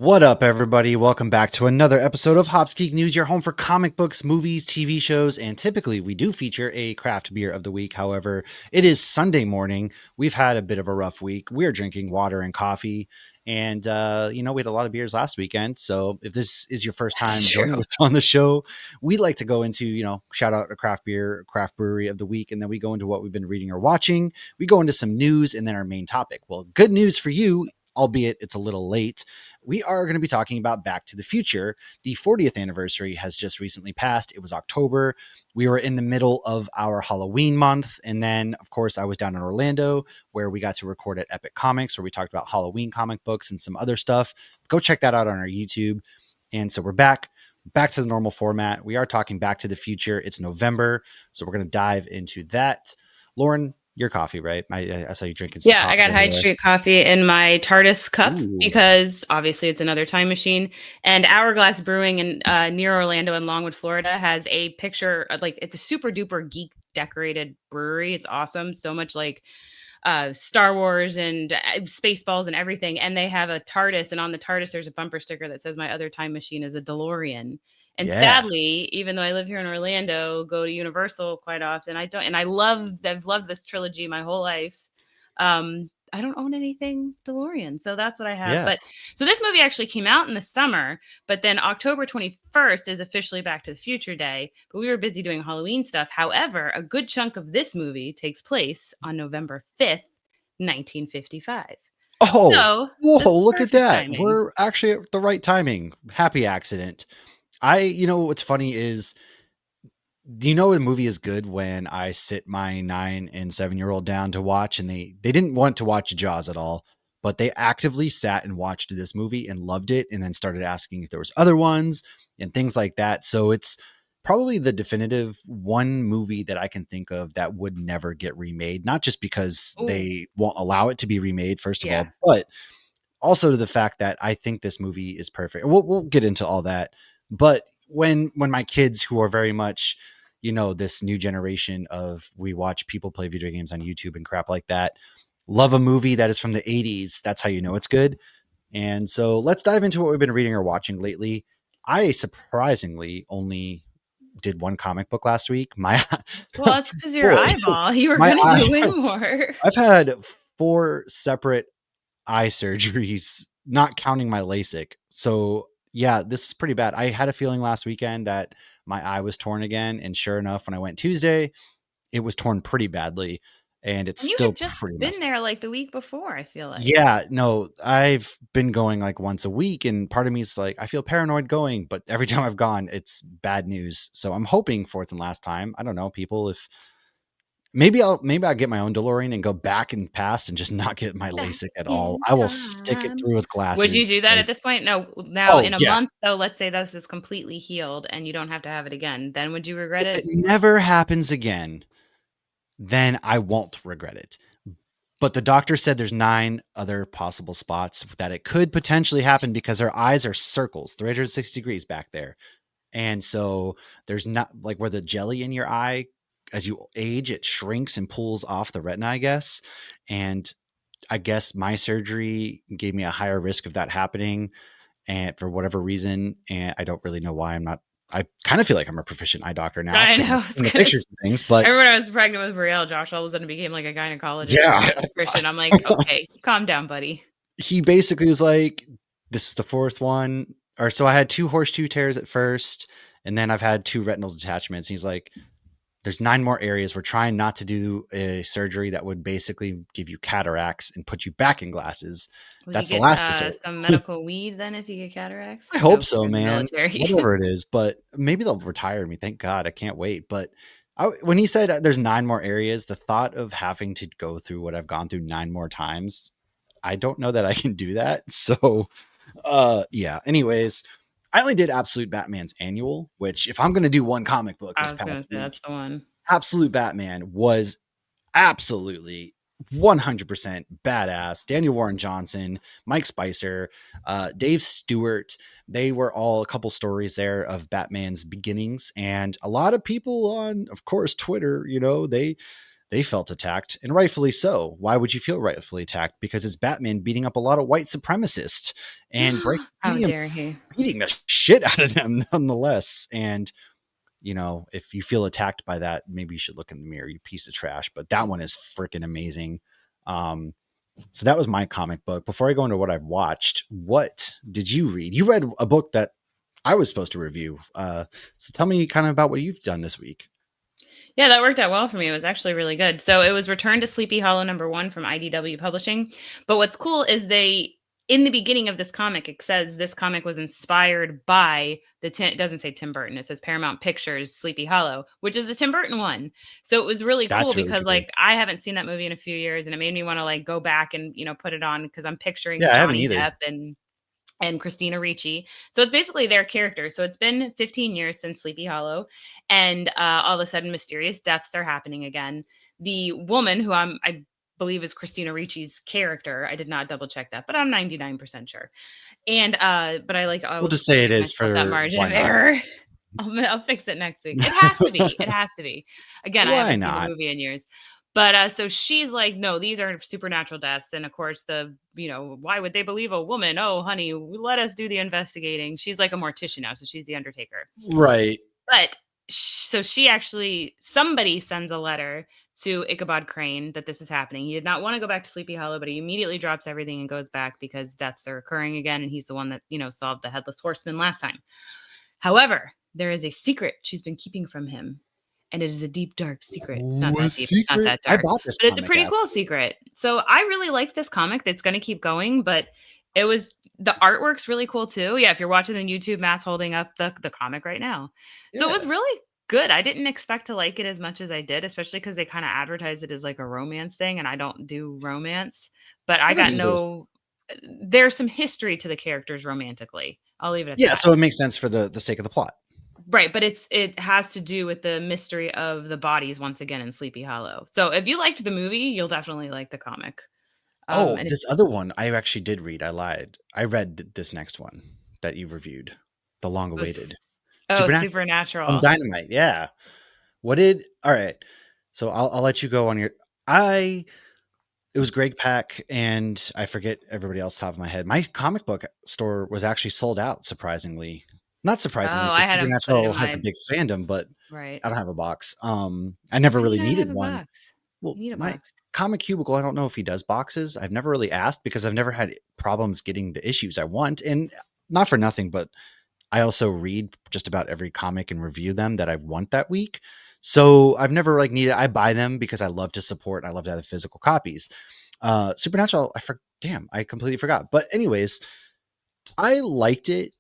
What up, everybody? Welcome back to another episode of Hops Geek News, your home for comic books, movies, TV shows, and typically we do feature a craft beer of the week. However, it is Sunday morning. We've had a bit of a rough week. We're drinking water and coffee, and we had a lot of beers last weekend. So if this is your first time That's joining true. us on the show, we like to go into, shout out a craft beer, craft brewery of the week, and then we go into what we've been reading or watching. We go into some news and then our main topic. Well, good news for you, albeit it's a little late. We are going to be talking about Back to the Future. The 40th anniversary has just recently passed. It was October. We were in the middle of our Halloween month. And then, of course, I was down in Orlando where we got to record at Epic Comics, where we talked about Halloween comic books and some other stuff. Go check that out on our YouTube. And so we're back to the normal format. We are talking Back to the Future. It's November. So we're going to dive into that. Lauren, your coffee, right? I saw you drinking some Yeah, I coffee got over Hyde there. Street coffee in my TARDIS cup Ooh. because obviously it's another time machine. And Hourglass Brewing in near Orlando in Longwood, Florida, has a picture of, like, it's a super duper geek decorated brewery. It's awesome, so much like Star Wars and Spaceballs and everything. And they have a TARDIS, and on the TARDIS there's a bumper sticker that says "My other time machine is a DeLorean." And Yeah. sadly, even though I live here in Orlando, go to Universal quite often, I don't. And I've loved this trilogy my whole life. I don't own anything DeLorean, so that's what I have. Yeah. But so this movie actually came out in the summer, but then October 21st is officially Back to the Future Day. But we were busy doing Halloween stuff. However, a good chunk of this movie takes place on November 5th, 1955. Oh, So this whoa, is look at perfect that. timing. We're actually at the right timing. Happy accident. What's funny is, do you know a movie is good when I sit my 9 and 7-year-old down to watch and they didn't want to watch Jaws at all, but they actively sat and watched this movie and loved it and then started asking if there was other ones and things like that. So it's probably the definitive one movie that I can think of that would never get remade, not just because Oh, they won't allow it to be remade, first of yeah. all, but also to the fact that I think this movie is perfect. We'll get into all that, but when my kids, who are very much, this new generation of, we watch people play video games on YouTube and crap like that, love a movie that is from the 80s, that's how you know it's good. And so let's dive into what we've been reading or watching lately. I surprisingly only did one comic book last week. My Well, that's because your boy, eyeball. You were my gonna eye. do way more. I've had four separate eye surgeries, not counting my LASIK. So yeah, this is pretty bad. I had a feeling last weekend that my eye was torn again, and sure enough, when I went Tuesday, it was torn pretty badly, and it's And you still had just pretty been messed up. there like the week before, I feel like. Yeah, no, I've been going like once a week, and part of me is like, I feel paranoid going, but every time I've gone, it's bad news. So I'm hoping fourth and last time. I don't know, people, if maybe I'll get my own DeLorean and go back in past and just not get my Back LASIK at all. in I will stick it time. through with Would glasses you do that because, at this point? No. Now, oh in a yeah, month, though, let's say this is completely healed and you don't have to have it again, then would you regret if it? it never happens again, then I won't regret it. But the doctor said there's 9 other possible spots that it could potentially happen because her eyes are circles, 360 degrees back there. And so there's not, like, where the jelly in your eye, as you age, it shrinks and pulls off the retina, I guess. And I guess my surgery gave me a higher risk of that happening, and for whatever reason, and I don't really know why. I kind of feel like I'm a proficient eye doctor now I because I'm know. seeing the pictures and things, but I remember when I was pregnant with Brielle, Josh all of a sudden became like a gynecologist and yeah, obstetrician. I'm like, okay, calm down, buddy. he basically was like, this is the fourth one. Or so I had 2 horseshoe tears at first, and then I've had 2 retinal detachments. He's like, there's 9 more areas. We're trying not to do a surgery that would basically give you cataracts and put you back in glasses. Will you That's the get last resort. some medical weed then if you get cataracts? I I know hope if so, you're in the man. military. Whatever it is, but maybe they'll retire me. Thank God. I can't wait. But when he said there's 9 more areas, the thought of having to go through what I've gone through 9 more times, I don't know that I can do that. So, yeah. Anyways, I only did Absolute Batman's annual, which, if I'm going to do one comic book I this was gonna past say week, that's the one. Absolute Batman was absolutely 100% badass. Daniel Warren Johnson, Mike Spicer, Dave Stewart, they were all a couple stories there of Batman's beginnings. And a lot of people on, of course, Twitter, they They felt attacked, and rightfully so. Why would you feel rightfully attacked? Because it's Batman beating up a lot of white supremacists and How dare he? beating the shit out of them nonetheless. And if you feel attacked by that, maybe you should look in the mirror, you piece of trash. But that one is freaking amazing. Um, so that was my comic book. Before I go into what I've watched, what did you read? You read a book that I was supposed to review. So tell me kind of about what you've done this week. Yeah, that worked out well for me. It was actually really good. So it was Return to Sleepy Hollow #1 from IDW Publishing. But what's cool is in the beginning of this comic, it says this comic was inspired by it doesn't say Tim Burton. It says Paramount Pictures Sleepy Hollow, which is the Tim Burton one. So it was really cool That's really because cool. like I haven't seen that movie in a few years, and it made me want to like go back and put it on because I'm picturing Yeah, I haven't Johnny either. Depp and Christina Ricci. So it's basically their characters. So it's been 15 years since Sleepy Hollow, and all of a sudden, mysterious deaths are happening again. The woman who I believe is Christina Ricci's character. I did not double check that, but I'm 99% sure. And but I We'll was just say it giving is myself that for margin why of not? error. I'll fix it next week. It has to be. It has to be. Again, I Why haven't seen the not? movie in years. But so she's like, no, these are supernatural deaths. And of course, why would they believe a woman? Oh, honey, let us do the investigating. She's like a mortician now. So she's the Undertaker. Right. But so somebody sends a letter to Ichabod Crane that this is happening. He did not want to go back to Sleepy Hollow, but he immediately drops everything and goes back because deaths are occurring again. And he's the one that, solved the Headless Horseman last time. However, there is a secret she's been keeping from him. And it is a deep, dark secret. It's not Ooh, a that deep. It's not secret. that I dark. bought this But it's a comic pretty app. cool secret. So I really like this comic that's going to keep going. But the artwork's really cool too. Yeah, if you're watching on YouTube, Matt's holding up the comic right now. So it was Yeah. really good. I didn't expect to like it as much as I did, especially because they kind of advertise it as like a romance thing. And I don't do romance. But I I don't got either. there's some history to the characters romantically. I'll leave it at Yeah, that. so it makes sense for the sake of the plot. Right, but it has to do with the mystery of the bodies once again in Sleepy Hollow. So if you liked the movie, you'll definitely like the comic. Oh, And this other one I actually did read. I lied. I read this next one that you reviewed, the long it was awaited Supernatural on Supernatural. Dynamite. Yeah. What did? All right. So I'll let you go on your. I It was Greg Pak and I forget everybody else top of my head. My comic book store was actually sold out, surprisingly. Not Oh, surprisingly, because I had to put it Supernatural in has a my big fandom, but right. I don't have a box. I never Why do you really not have needed a one. box? Well, You need a my box. comic cubicle, I don't know if he does boxes. I've never really asked because I've never had problems getting the issues I want. And not for nothing, but I also read just about every comic and review them that I want that week. So I've never like needed. I buy them because I love to support. And I love to have the physical copies. Supernatural, damn, I completely forgot. But anyways, I liked it.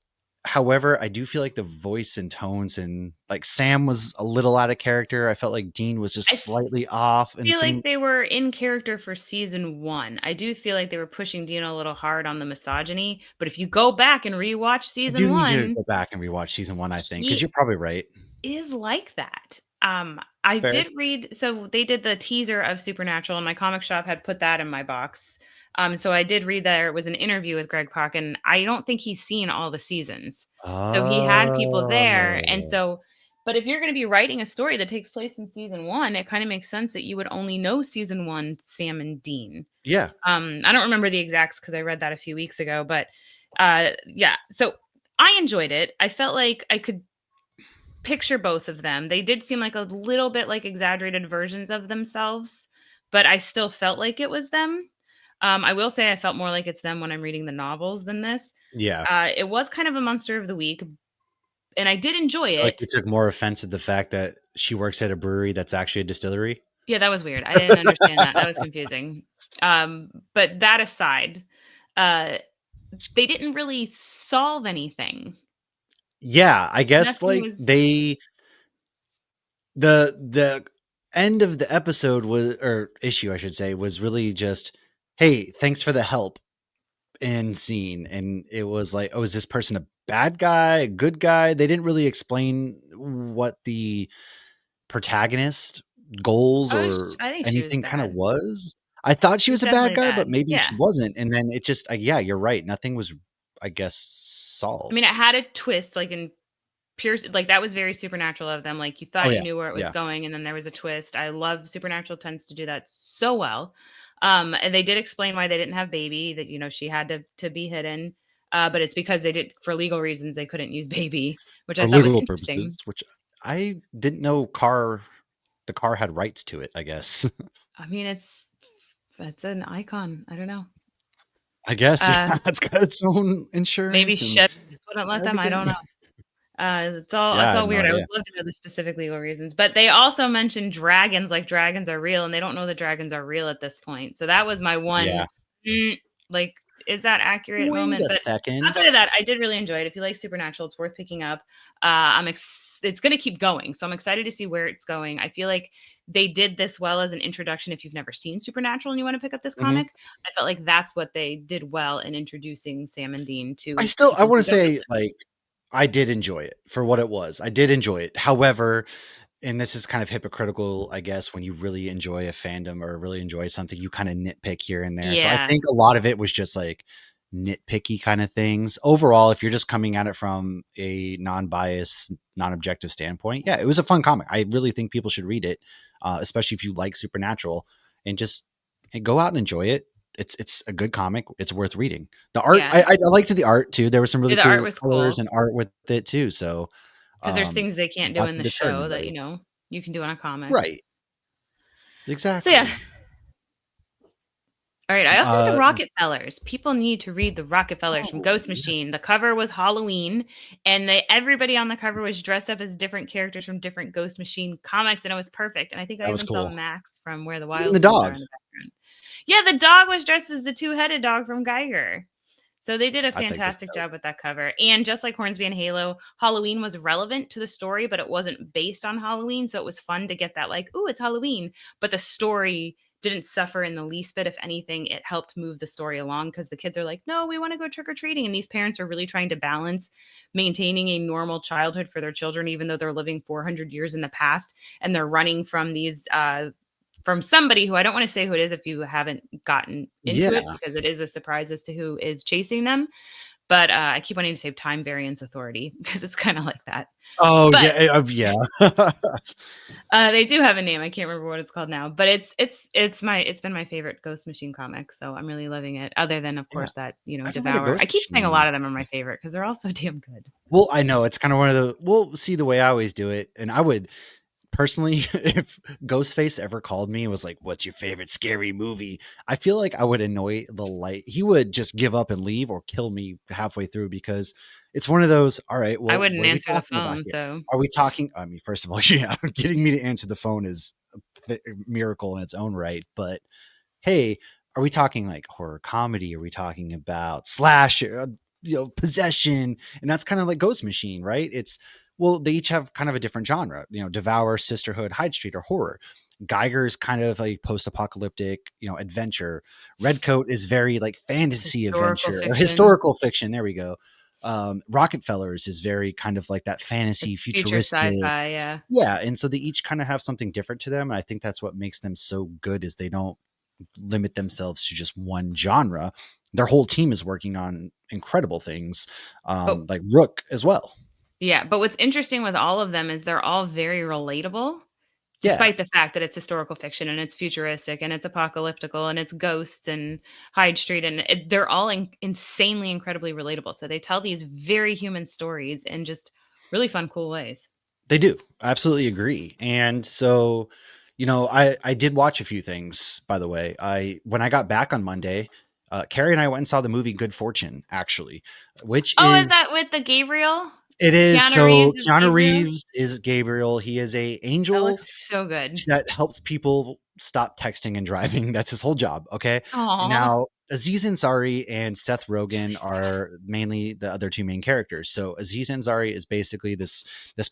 However, I do feel like the voice and tones and like Sam was a little out of character. I felt like Dean was I just slightly off and feel like some. they were in character for season 1. I do feel like they were pushing Dina a little hard on the misogyny, but if you go back and rewatch I season do need to 1, go back and rewatch season one, I think, because he you're probably right. is like that. I Fair. did read, so they did the teaser of Supernatural, and my comic shop had put that in my box. So I did read that it was an interview with Greg Pak, and I don't think he's seen all the seasons. So he had people there, and Oh. but if you're going to be writing a story that takes place in season 1, it kind of makes sense that you would only know season 1 Sam and Dean. Yeah. I don't remember the exacts because I read that a few weeks ago, but yeah. So I enjoyed it. I felt like I could picture both of them. They did seem like a little bit like exaggerated versions of themselves, but I still felt like it was them. I will say I felt more like it's them when I'm reading the novels than this. Yeah. It was kind of a monster of the week, and I did enjoy Like you it. took more offense at the fact that she works at a brewery that's actually a distillery. Yeah, that was weird. I didn't understand that. That was confusing. But that aside, uh, they didn't really solve anything. Yeah, I guess Nothing like was. the end of the episode was or issue I should say was really just, hey, thanks for the help in scene. And it was like, oh, is this person a bad guy, a good guy? They didn't really explain what the protagonist goals or I think she was anything kind of bad. was. I thought she She was was a bad definitely guy, but bad. maybe she Yeah. wasn't. And then it just, yeah, you're right. Nothing was, I guess, I mean, it solved. had a twist, like in pure, like that was very Supernatural of them. Like you Oh thought you yeah, knew where it was yeah. going, and then there was a twist. I love Supernatural tends to do that so well. And they did explain why they didn't have baby, that she had to be hidden. But it's because they did, for legal reasons, they couldn't use baby, which I For thought was legal interesting. purposes, which I didn't know the car had rights to it, I guess. I mean, it's an icon. I don't know. I guess, Uh, yeah, it's got its own Maybe insurance and Chef wouldn't let them. I don't everything. know. It's Yeah, I all have no weird. I would idea. love to know the specific legal reasons. But they also mentioned dragons, like dragons are real, and they don't know that dragons are real at this point. So that was my one, Yeah. mm, like, is that accurate Wait moment? a But second. outside of that, I did really enjoy it. If you like Supernatural, it's worth picking up. It's going to keep going, so I'm excited to see where it's going. I feel like they did this well as an introduction. If you've never seen Supernatural and you want to pick up this Mhm. comic, I felt like that's what they did well in introducing Sam and Dean to I people wanna who don't know say, like, I did enjoy it for what it was. I did enjoy it. However, and this is kind of hypocritical, I guess, when you really enjoy a fandom or really enjoy something, you kinda nitpick here and there. So I Yeah. think a lot of it was just, like, nitpicky kinda things. Overall, if you're just coming at it from a non-biased, non-objective standpoint, yeah, it was a fun comic. I really think people should read it, especially if you like Supernatural, and just go out and enjoy it. It's a good comic. It's worth reading. The art, Yeah. I liked the art too. There were some Yeah, really the art cool was colors cool and art with it too. So, because there's things they can't do not in to the deter show that, anybody. you can do in a comic. Right. So, yeah. Exactly. All right, I also read the Uh, Rockefellers. People need to read the Rockefellers from oh, Ghost Machine. The yes. cover was Halloween, and everybody on the cover was dressed up as different characters from different Ghost Machine comics, and it was perfect. And I think I That was even saw cool. Max from Where the Even Wild the Things Are dog. in the background. Yeah, the dog was dressed as the two-headed dog from Geiger. So they did a I think that's fantastic dope. job with that cover. And just like Hornsby and Halo, Halloween was relevant to the story, but it wasn't based on Halloween. So it was fun to get that, like, ooh, it's Halloween. But the story didn't suffer in the least bit. If anything, it helped move the story along because the kids are like, no, we want to go trick or treating. And these parents are really trying to balance maintaining a normal childhood for their children, even though they're living 400 years in the past and they're running from these from somebody who I don't want to say who it is if you haven't gotten into it Yeah. because it is a surprise as to who is chasing them. But I keep wanting to say Time Variance Authority because it's kind of like that. Oh, But yeah, yeah. they do have a name. I can't remember what it's called now. But it's been my favorite Ghost Machine comic, so I'm really loving it. Other than of Yeah. course that I haven't read a Devour. I Ghost keep saying a lot Machine. of them are my favorite because they're all so damn good. Well, I know it's kind of one of the well, see the way I always do it, and I would personally, if Ghostface ever called me and was like, "What's your favorite scary movie?" I feel like I would annoy the light. He would just give up and leave or kill me halfway through because it's one of those. All right, I well, wouldn't what are we answer the talking about phone here? though. Are we talking? I mean, first of all, yeah, getting me to answer the phone is a miracle in its own right. But hey, are we talking like horror comedy? Are we talking about slash, possession? And that's kind of like Ghost Machine, right? It's well, they each have kind of a different genre. Devour, Sisterhood, Hyde Street, or horror. Geiger's kind of a post-apocalyptic, adventure. Redcoat is very like fantasy Historical adventure or fiction. historical fiction. There we go. Rockefellers is very kind of like that fantasy, It's future futuristic. sci-fi, yeah. Yeah, and so they each kind of have something different to them, and I think that's what makes them so good is they don't limit themselves to just one genre. Their whole team is working on incredible things, But like Rook as well. yeah, but what's interesting with all of them is they're all very relatable, Yeah, despite the fact that it's historical fiction and it's futuristic and it's apocalyptical and it's ghosts and Hyde Street and they're all insanely incredibly relatable. So they tell these very human stories in just really fun, cool ways. they do. I absolutely agree. And so, I did watch a few things. By the way, I when I got back on Monday, Carrie and I went and saw the movie Good Fortune, actually, which Oh, is is that with the Gabriel? it is Keanu Reeves so is Keanu Gabriel? Reeves is Gabriel. He is a That angel looks so good. that helps people stop texting and driving. That's his whole job. Okay. Aw. Now, Aziz Ansari and Seth Rogen are mainly the other two main characters. So Aziz Ansari is basically this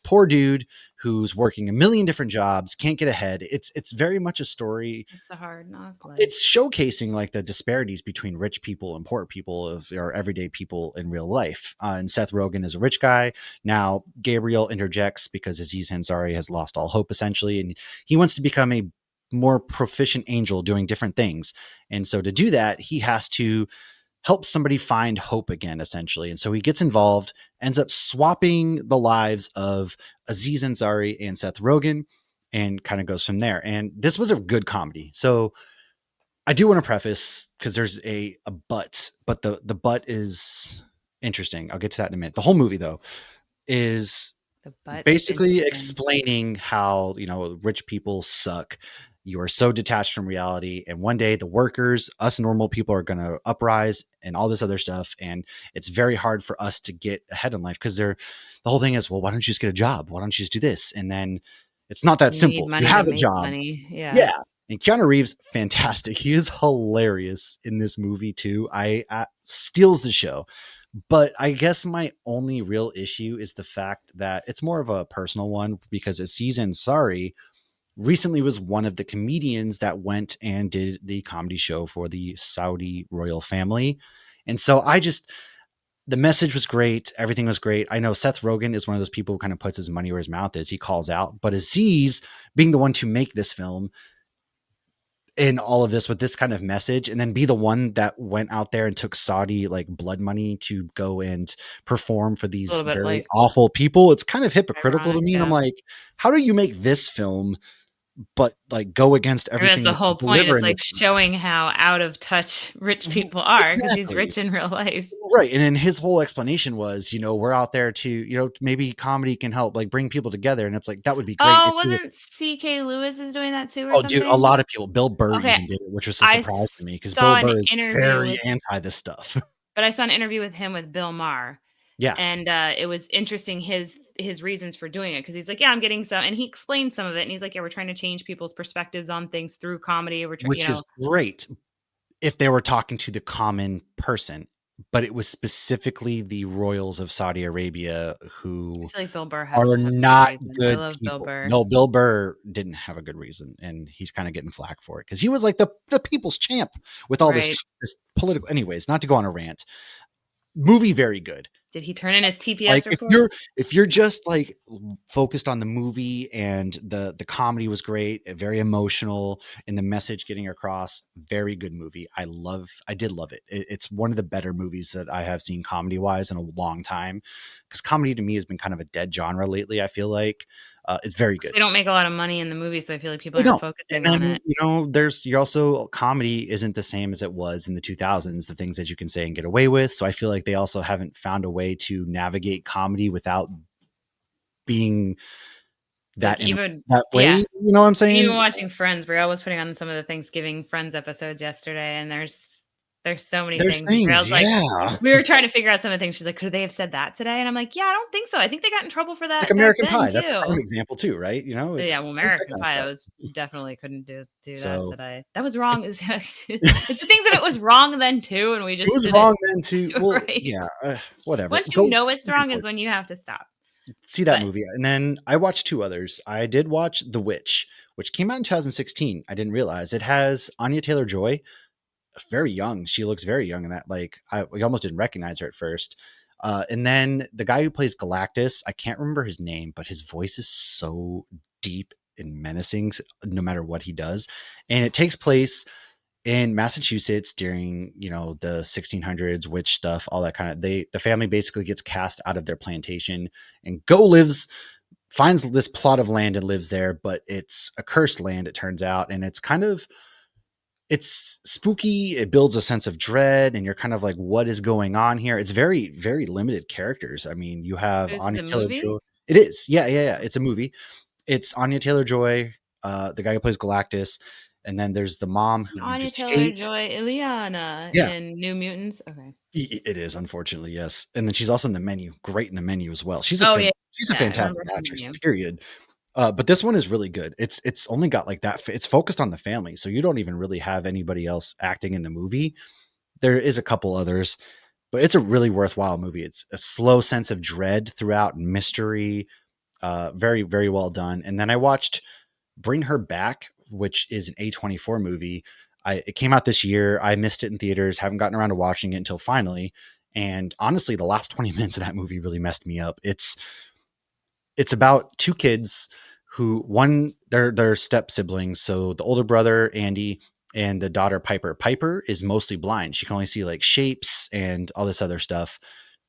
poor dude who's working a million different jobs, can't get ahead. It's very much a story. It's a hard knock life. It's showcasing like the disparities between rich people and poor people of our everyday people in real life. And Seth Rogen is a rich guy. Now Gabriel interjects because Aziz Ansari has lost all hope essentially, and he wants to become a more proficient angel doing different things. And so to do that, he has to helps somebody find hope again, essentially. And so he gets involved, ends up swapping the lives of Aziz Ansari and Seth Rogen, and kind of goes from there. And this was a good comedy. So I do want to preface, because there's a but the but is interesting. I'll get to that in a minute. The whole movie though is The butt is basically interesting. explaining how, rich people suck. You are so detached from reality, and one day the workers, us normal people, are going to uprise and all this other stuff, and it's very hard for us to get ahead in life, because they're the whole thing is, well, why don't you just get a job, why don't you just do this, and then it's not that You need simple. You money to have a make job. money. Yeah. Yeah. And Keanu Reeves, fantastic. He is hilarious in this movie too. I steals the show. But I guess my only real issue is the fact that it's more of a personal one, because Aziz Ansari recently was one of the comedians that went and did the comedy show for the Saudi royal family. And so the message was great. Everything was great. I know Seth Rogen is one of those people who kind of puts his money where his mouth is. He calls out. But Aziz, being the one to make this film, in all of this with this kind of message, and then be the one that went out there and took Saudi like blood money to go and perform for A these little bit very like awful people. It's kind of hypocritical to ironic. me. And I'm Yeah. like, how do you make this film, but like go against I mean, that's everything the that you whole point. deliver It's in this like showing how out of touch rich film? people are because he's Exactly. rich in real life. Right. And then his whole explanation was, we're out there to, maybe comedy can help like bring people together. And it's like, that would be great if Oh, you were. wasn't CK Lewis is doing that too or Oh, dude, a something? lot of people. Bill Burr Okay, even did it, which was a I surprise to me, because Bill saw an Burr is interview very with anti this stuff. but I saw an interview with him with Bill Maher, Yeah. and, it was interesting his reasons for doing it because he's like, "Yeah, I'm getting some," and he explained some of it, and he's like, "Yeah, we're trying to change people's perspectives on things through comedy. We're trying, Which is great if they were talking to the common person, but it was specifically the royals of Saudi Arabia I who feel like Bill Burr has are to have a good not reason. I good love Bill people. Burr. No, Bill Burr didn't have a good reason, and he's kind of getting flack for it, because he was like the people's champ with all Right. this political. Anyways, not to go on a rant. Movie very good. Did he turn in his Like TPS if report? you're just like focused on the movie, and the comedy was great, very emotional, and the message getting across, very good movie. I did love it. It's one of the better movies that I have seen comedy wise in a long time, because comedy to me has been kind of a dead genre lately. I feel like it's very good. They don't make a lot of money in the movie, so I feel like people They aren't don't. And focusing on then, it. there's you also comedy isn't the same as it was in the 2000s, the things that you can say and get away with. So I feel like they also haven't found a way to navigate comedy without being Like, that in even that way. yeah. You know what I'm Even saying? watching Friends, Brielle was putting on some of the Thanksgiving Friends episodes yesterday, and there's so many There's things. things, Brielle's like, yeah. we were trying to figure out some of the things. She's like, "Could they have said that today?" And I'm like, "Yeah, I don't think so. I think they got in trouble for Like that back American then Pie, that's a prime too." example too, right? But yeah, well, There's that American kind of Pie, that stuff. was definitely couldn't do that So today. That was wrong. It's the things that it was wrong then too, and we it just was didn't wrong then too. Well, right. yeah, whatever. Once you Go know it's seek and wrong is forth. when you have to stop. See that But movie. And then I watched two others. I did watch The Witch, which came out in 2016. I didn't realize it has Anya Taylor-Joy, very young. She looks very young in that. Like we almost didn't recognize her at first. And then the guy who plays Galactus, I can't remember his name, but his voice is so deep and menacing, no matter what he does. And it takes place in Massachusetts during, the 1600s, witch stuff, all that kind of. The family basically gets cast out of their plantation and finds this plot of land and lives there, but it's a cursed land, it turns out, and it's spooky. It builds a sense of dread, and you're kind of like, what is going on here? It's very, very limited characters. I mean, you have this is Anya a Taylor movie? Joy. It is, yeah, yeah, yeah. It's a movie. It's Anya Taylor Joy, the guy who plays Galactus, and then there's the mom who you Anya just hate. Taylor-Joy, Ileana Yeah, in New Mutants? Okay. it is, unfortunately, yes. And then she's also in The Menu, great in The Menu as well. Oh, yeah. She's a Yeah, I remember fantastic her actress. menu. Period. But this one is really good. It's only got like that. It's focused on the family, so you don't even really have anybody else acting in the movie. There is a couple others, but it's a really worthwhile movie. It's a slow sense of dread throughout, mystery, very, very well done. And then I watched Bring Her Back, which is an A24 movie. It came out this year. I missed it in theaters, haven't gotten around to watching it until finally. And honestly, the last 20 minutes of that movie really messed me up. It's about two kids who they're step siblings. So the older brother, Andy, and the daughter Piper is mostly blind. She can only see like shapes and all this other stuff.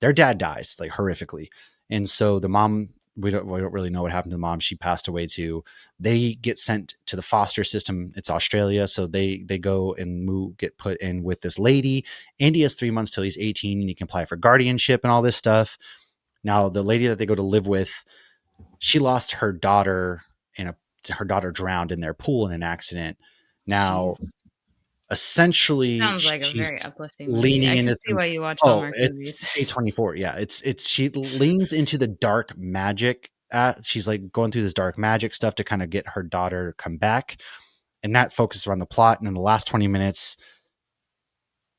Their dad dies like horrifically, and so the mom, we don't really know what happened to the mom. She passed away too. They get sent to the foster system. It's Australia, so they go and get put in with this lady. Andy has 3 months till he's 18, and he can apply for guardianship and all this stuff. Now the lady that they go to live with, she lost her daughter in a her daughter drowned in their pool in an accident. Now, Jeez. essentially, Sounds like a very she's uplifting movie. leaning I can into see some. why you watch Oh, Hallmark movies. it's A24. Yeah, it's she leans into the dark magic. She's like going through this dark magic stuff to kind of get her daughter to come back, and that focuses around the plot. And in the last 20 minutes,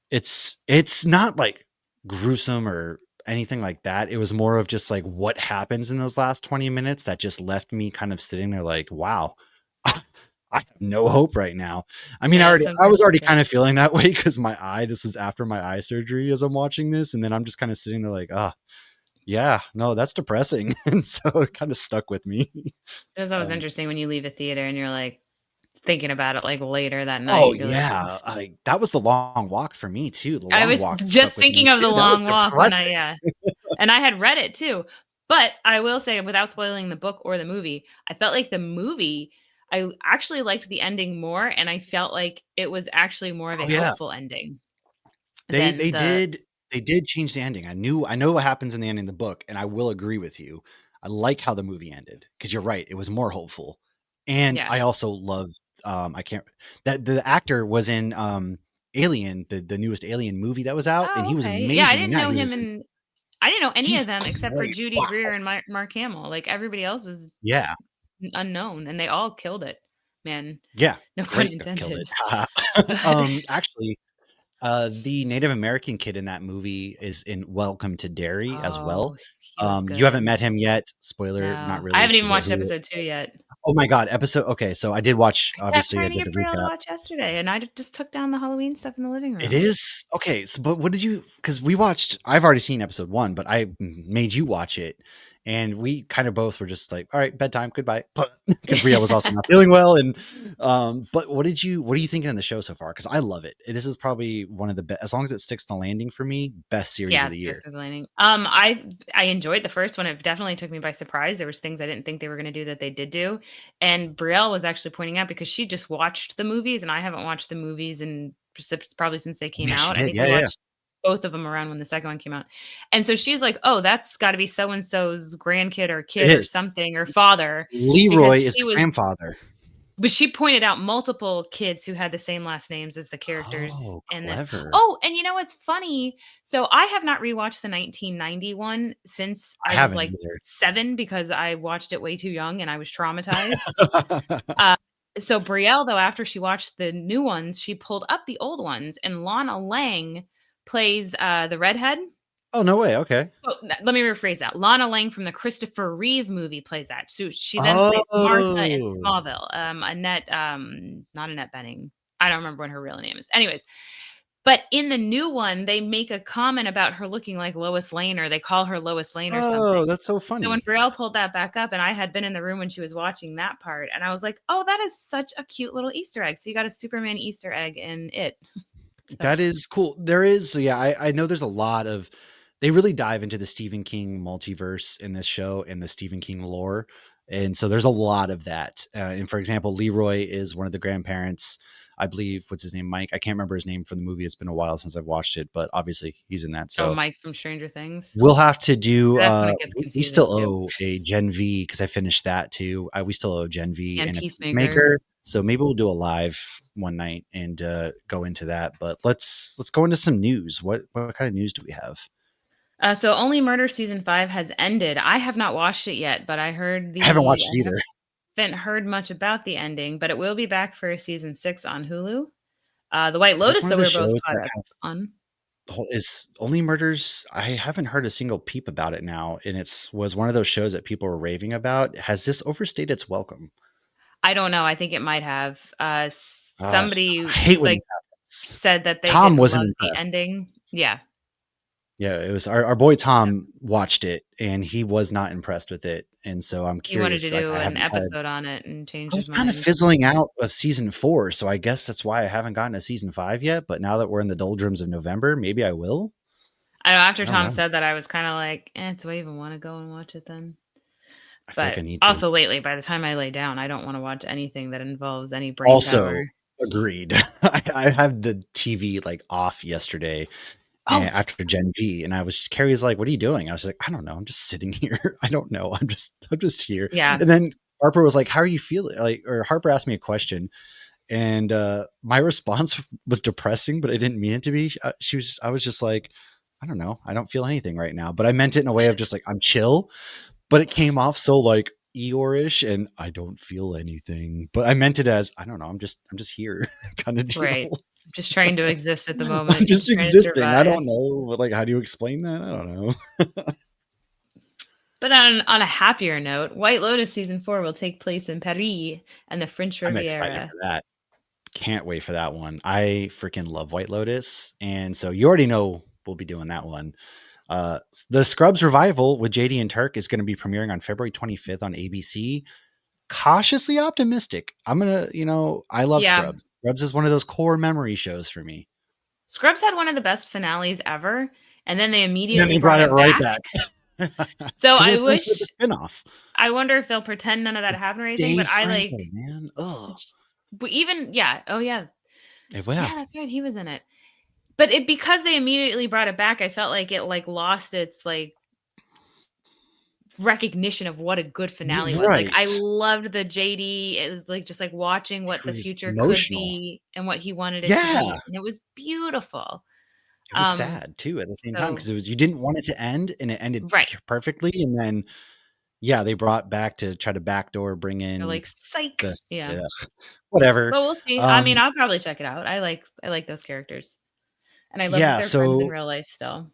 it's not like gruesome or anything like that. It was more of just like what happens in those last 20 minutes that just left me kind of sitting there like, wow, I have no hope right now. I mean, Yeah, that sounds I pretty was already kind of intense. feeling that way because this was after my eye surgery as I'm watching this. And then I'm just kind of sitting there like, yeah, no, that's depressing. And so it kind of stuck with me. It was always Um, interesting when you leave a theater and you're like thinking about it like later that oh night. You're like, yeah. That was the long walk for me too. The I long was walk stuck just with me thinking of the too. That was long walk when depressing. and I had read it too. But I will say, without spoiling the book or the movie, I felt like the movie, I actually liked the ending more, and I felt like it was actually more of a Oh yeah. hopeful ending They than they the did they did change the ending. I know what happens in the ending of the book, and I will agree with you. I like how the movie ended because you're right, it was more hopeful. And yeah. I also love I can't that the actor was in Alien, the newest Alien movie that was out, and Oh, he was okay. Yeah, I amazing in didn't that. know him I didn't know any He's of them except for great. Judy Wow. Greer and Mark Hamill. Like everybody else was Yeah. unknown, and they all killed it. Man, Yeah. no pun Great. Killed intended. it. Actually, the Native American kid in that movie is in Welcome to Derry as well. Oh, he was You haven't good. met him yet. Spoiler, not No, I really, haven't even because watched who? episode 2 yet. Oh my god, episode. Okay, so I did watch. I kept Obviously, I trying to did the get Brielle to recap. watch yesterday, and just took down the Halloween stuff in the living It room. is okay. So, but what did you? Because we watched. I've already seen episode one, but I made you watch it, and we kind of both were just like, "All right, bedtime, goodbye." But because Bria was also not feeling well, and but what did you? What are you thinking of the show so far? Because I love it. This is probably one of the best. As long as it sticks to the landing for me, best series Yeah, of the year. Character Designing. I enjoyed the first one. It definitely took me by surprise. There was things I didn't think they were gonna do that they did do. And Brielle was actually pointing out because she just watched the movies, and I haven't watched the movies in probably since they came Yeah, she out. I did. think we Yeah, yeah. watched both of them around when the second one came out. And so she's like, "Oh, that's gotta be so and so's grandkid or It kid or is. something or father," Leroy because is she the was grandfather. but she pointed out multiple kids who had the same last names as the characters Oh, in this. clever. Oh, and you know what's funny? So I have not rewatched the 1991 since I I was haven't like either. 7 because I watched it way too young and I was traumatized. Uh, so Brielle, though, after she watched the new ones, she pulled up the old ones, and Lana Lang plays the redhead. Oh, no way. Okay. Oh, let me rephrase that. Lana Lang from the Christopher Reeve movie plays that. So she then plays Martha in Oh. Smallville. Annette, not Annette Bening. I don't remember what her real name is. Anyways, but in the new one, they make a comment about her looking like Lois Lane, or they call her Lois Lane or Oh, something. that's so So when funny. Brielle pulled that back up, and I had been in the room when she was watching that part, and I was like, "Oh, that is such a cute little Easter egg." So you got a Superman Easter egg in it. So That is cool. There is, so yeah, I know there's a lot of, they really dive into the Stephen King multiverse in this show and the Stephen King lore. And so there's a lot of that. And for example, Leroy is one of the grandparents. I believe, what's his name? Mike. I can't remember his name from the movie. It's been a while since I've watched it, but obviously he's in that. oh, So Mike from Stranger Things. we'll have to do. So that's when it gets We confusing still too. owe a Gen V because I finished that too. We still owe Gen V And and a Peacemaker. Peacemaker. So maybe we'll do a live one night and go into that. But let's go into some news. What kind of news do we have? So Only Murder season 5 has ended. I have not watched it yet, but I haven't watched it either. I haven't heard much about the ending, but it will be back for season 6 on Hulu. The White Is this Lotus, one of though, the we're both shows caught that up have on. the whole is Only Murders? I haven't heard a single peep about it now, and it's was one of those shows that people were raving about. Has this overstayed its welcome? I don't know. I think it might have. I Somebody hate when like this happens. said that they Tom didn't wasn't love the impressed. ending. Yeah. Yeah, it was our boy Tom watched it and he was not impressed with it. And so I'm He wanted to curious, like do I an haven't had episode on it and change I his was kind of mind. fizzling out of season 4, so I guess that's why I haven't gotten to season 5 yet, but now that we're in the doldrums of November, maybe I will. I know I after don't Tom know. said that, I was kind of like, do I even want to go and watch it then? I feel like But I need to. also lately, by the time I lay down, I don't want to watch anything that involves any brain Also, power. agreed. I had the TV like off yesterday Oh, after Gen V, and I was just Carrie's like, "What are you doing?" I was like, "I don't know. I'm just sitting here. I don't know. I'm just here." yeah, And then Harper was like, "How are you feeling?" Like, or Harper asked me a question, and my response was depressing, but I didn't mean it to be. I was just like, "I don't know. I don't feel anything right now," but I meant it in a way of just like I'm chill. But it came off so like Eeyore-ish, and I don't feel anything. But I meant it as I don't know. I'm just here, kind of right. deal. I'm just trying to exist at the I'm moment, just just trying to existing. I survive. don't know. But like, how do you explain that? I don't know. But on a happier note, White Lotus season 4 will take place in Paris and the French I'm excited Riviera. for that. Can't wait for that one. I freaking love White Lotus, and so you already know we'll be doing that one. The Scrubs revival with JD and Turk is going to be premiering on February 25th on ABC. Cautiously optimistic. I'm gonna, I love Yeah, Scrubs. Scrubs is one of those core memory shows for me. Scrubs had one of the best finales ever, and then they And then immediately they brought brought it it right back. back So because I they're going with wish, the spinoff. I wonder if they'll pretend none of that happened or anything. But Dave I Franco, like, man. Oh, but even yeah, oh yeah, yeah. yeah, that's right, he was in it. But it because they immediately brought it back, I felt like it like lost its like recognition of what a good finale was. Like I Right. loved the JD. It was like just like watching It what the was future could emotional. be and what he wanted it to Yeah. be. And it was beautiful. It was Um sad too at the same time so because it was you didn't want it to end and it ended right. perfectly. And then, yeah, they brought back to try to backdoor bring You're in like psych. this, Yeah. whatever. But we'll see. I mean, Um, I'll probably check it out. I like those characters. And I love that yeah. they're friends in So real life still.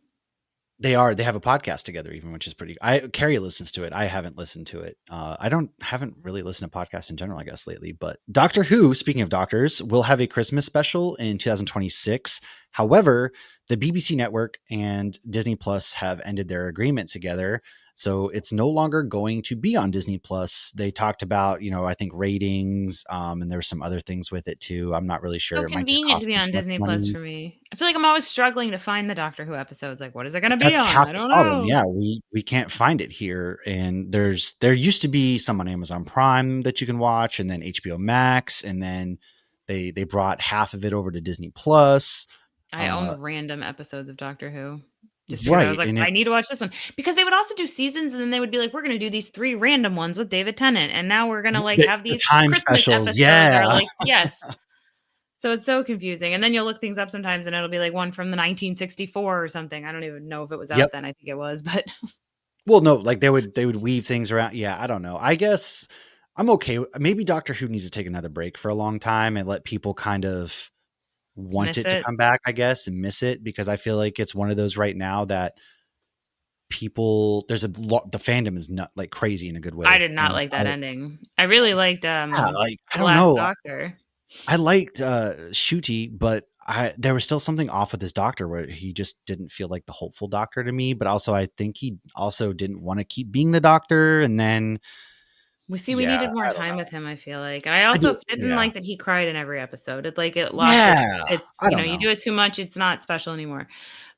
they have a podcast together even, which is pretty, Carrie listens to it. I haven't listened to it. Haven't really listened to podcasts in general, I guess lately, but Doctor Who, speaking of doctors, will have a Christmas special in 2026. However, the BBC network and Disney Plus have ended their agreement together. So it's no longer going to be on Disney Plus. They talked about, I think ratings, and there's some other things with it too. I'm not really So sure. It might just convenient to cost be them on too much Disney Plus money. for me. I feel like I'm always struggling to find the Doctor Who episodes. Like, what is it going to be That's on? half I the don't problem. know. Yeah, we can't find it here, and there used to be some on Amazon Prime that you can watch, and then HBO Max, and then they brought half of it over to Disney Plus. I Uh, own random episodes of Doctor Who just because I was right, like, and I need to watch this one. Because they would also do seasons and then they would be like, we're going to do these 3 random ones with David Tennant. And now we're going to like have the these time Christmas specials, episodes are yeah, like, yes. So it's so confusing. And then you'll look things up sometimes and it'll be like one from the 1964 or something. I don't even know if it was yep. out then. I think it was, but Well, no, like they would weave things around. Yeah, I don't know. I guess I'm okay. Maybe Doctor Who needs to take another break for a long time and let people kind of want miss it to it. come back, I guess, and miss it because I feel like it's one of those right now that people there's a lot the fandom is not like crazy in a good I way. did not And like that ending. I really liked yeah, like I The don't Last know. Doctor. I liked Shooty, but there was still something off with his doctor where he just didn't feel like the hopeful doctor to me. But also I think he also didn't want to keep being the doctor. And then We yeah, needed more I don't time know. with him, I feel like. And I I also do. didn't Yeah. like that he cried in every episode. It like it lost Yeah. its, I don't you know. do it too much, it's not special anymore.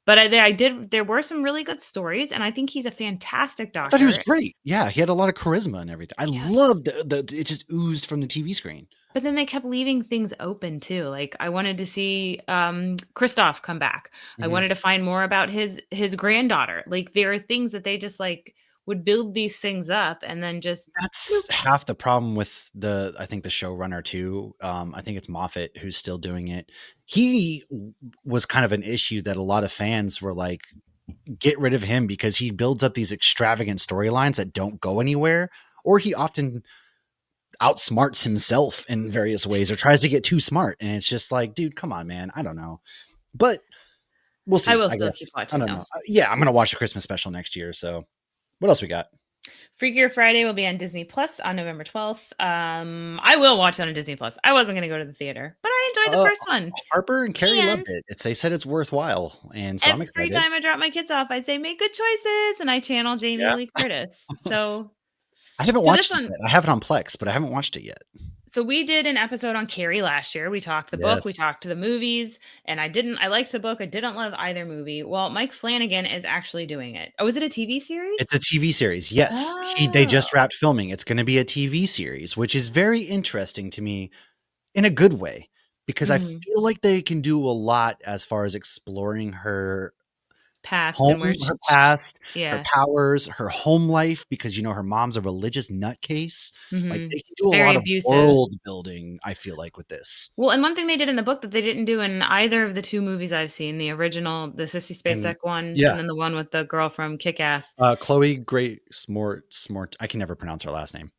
But I did there were some really good stories and I think he's a fantastic I thought he was doctor. great. Yeah, he had a lot of charisma and everything. I Yeah. loved the it just oozed from the TV screen. But then they kept leaving things open too. Like I wanted to see Christoph come back. I Mhm. wanted to find more about his granddaughter. Like there are things that they just like would build these things up and then just bloop. That's half the problem with I think the showrunner too. I think it's Moffat who's still doing it. He was kind of an issue that a lot of fans were like, get rid of him because he builds up these extravagant storylines that don't go anywhere, or he often outsmarts himself in various ways or tries to get too smart. And it's just like, dude, come on, man. I don't know. But we'll I see, will I still keep guess. I watching don't though. know. Yeah, I'm going to watch the Christmas special next year. So what else we got? Freakier Friday will be on Disney Plus on November 12th. I will watch it on Disney Plus. I wasn't going to go to the theater, but I I enjoyed the Uh, first one. Harper and Carrie loved And it. They said it's worthwhile, and so I'm every excited. time I drop my kids off, I say, make good choices. And I channel Jamie Yeah. Lee Curtis. I haven't So this watched it one, yet. I have it on Plex, but I haven't watched it yet. so we did an episode on Carrie last year. We talked the book, we Yes. talked to the movies, and I liked the book. I didn't love either movie. Well, Mike Flanagan is actually doing it. Oh, is it a TV It's series? a TV series. Yes. They just Oh. wrapped filming. It's gonna be a TV series, which is very interesting to me in a good way, because I Mhm. feel like they can do a lot as far as exploring her Past and where home, her past, her yeah. powers, her home life, because, her mom's a religious nutcase. Like, Mhm. they can do a Very lot of abusive. world building, I feel like, with this. Well, and one thing they did in the book that they didn't do in either of the 2 movies I've seen, the original, the Sissy And Spacek one, yeah, and then the one with the girl from Kick-Ass. Chloe Grace Smort, I can never pronounce her last name.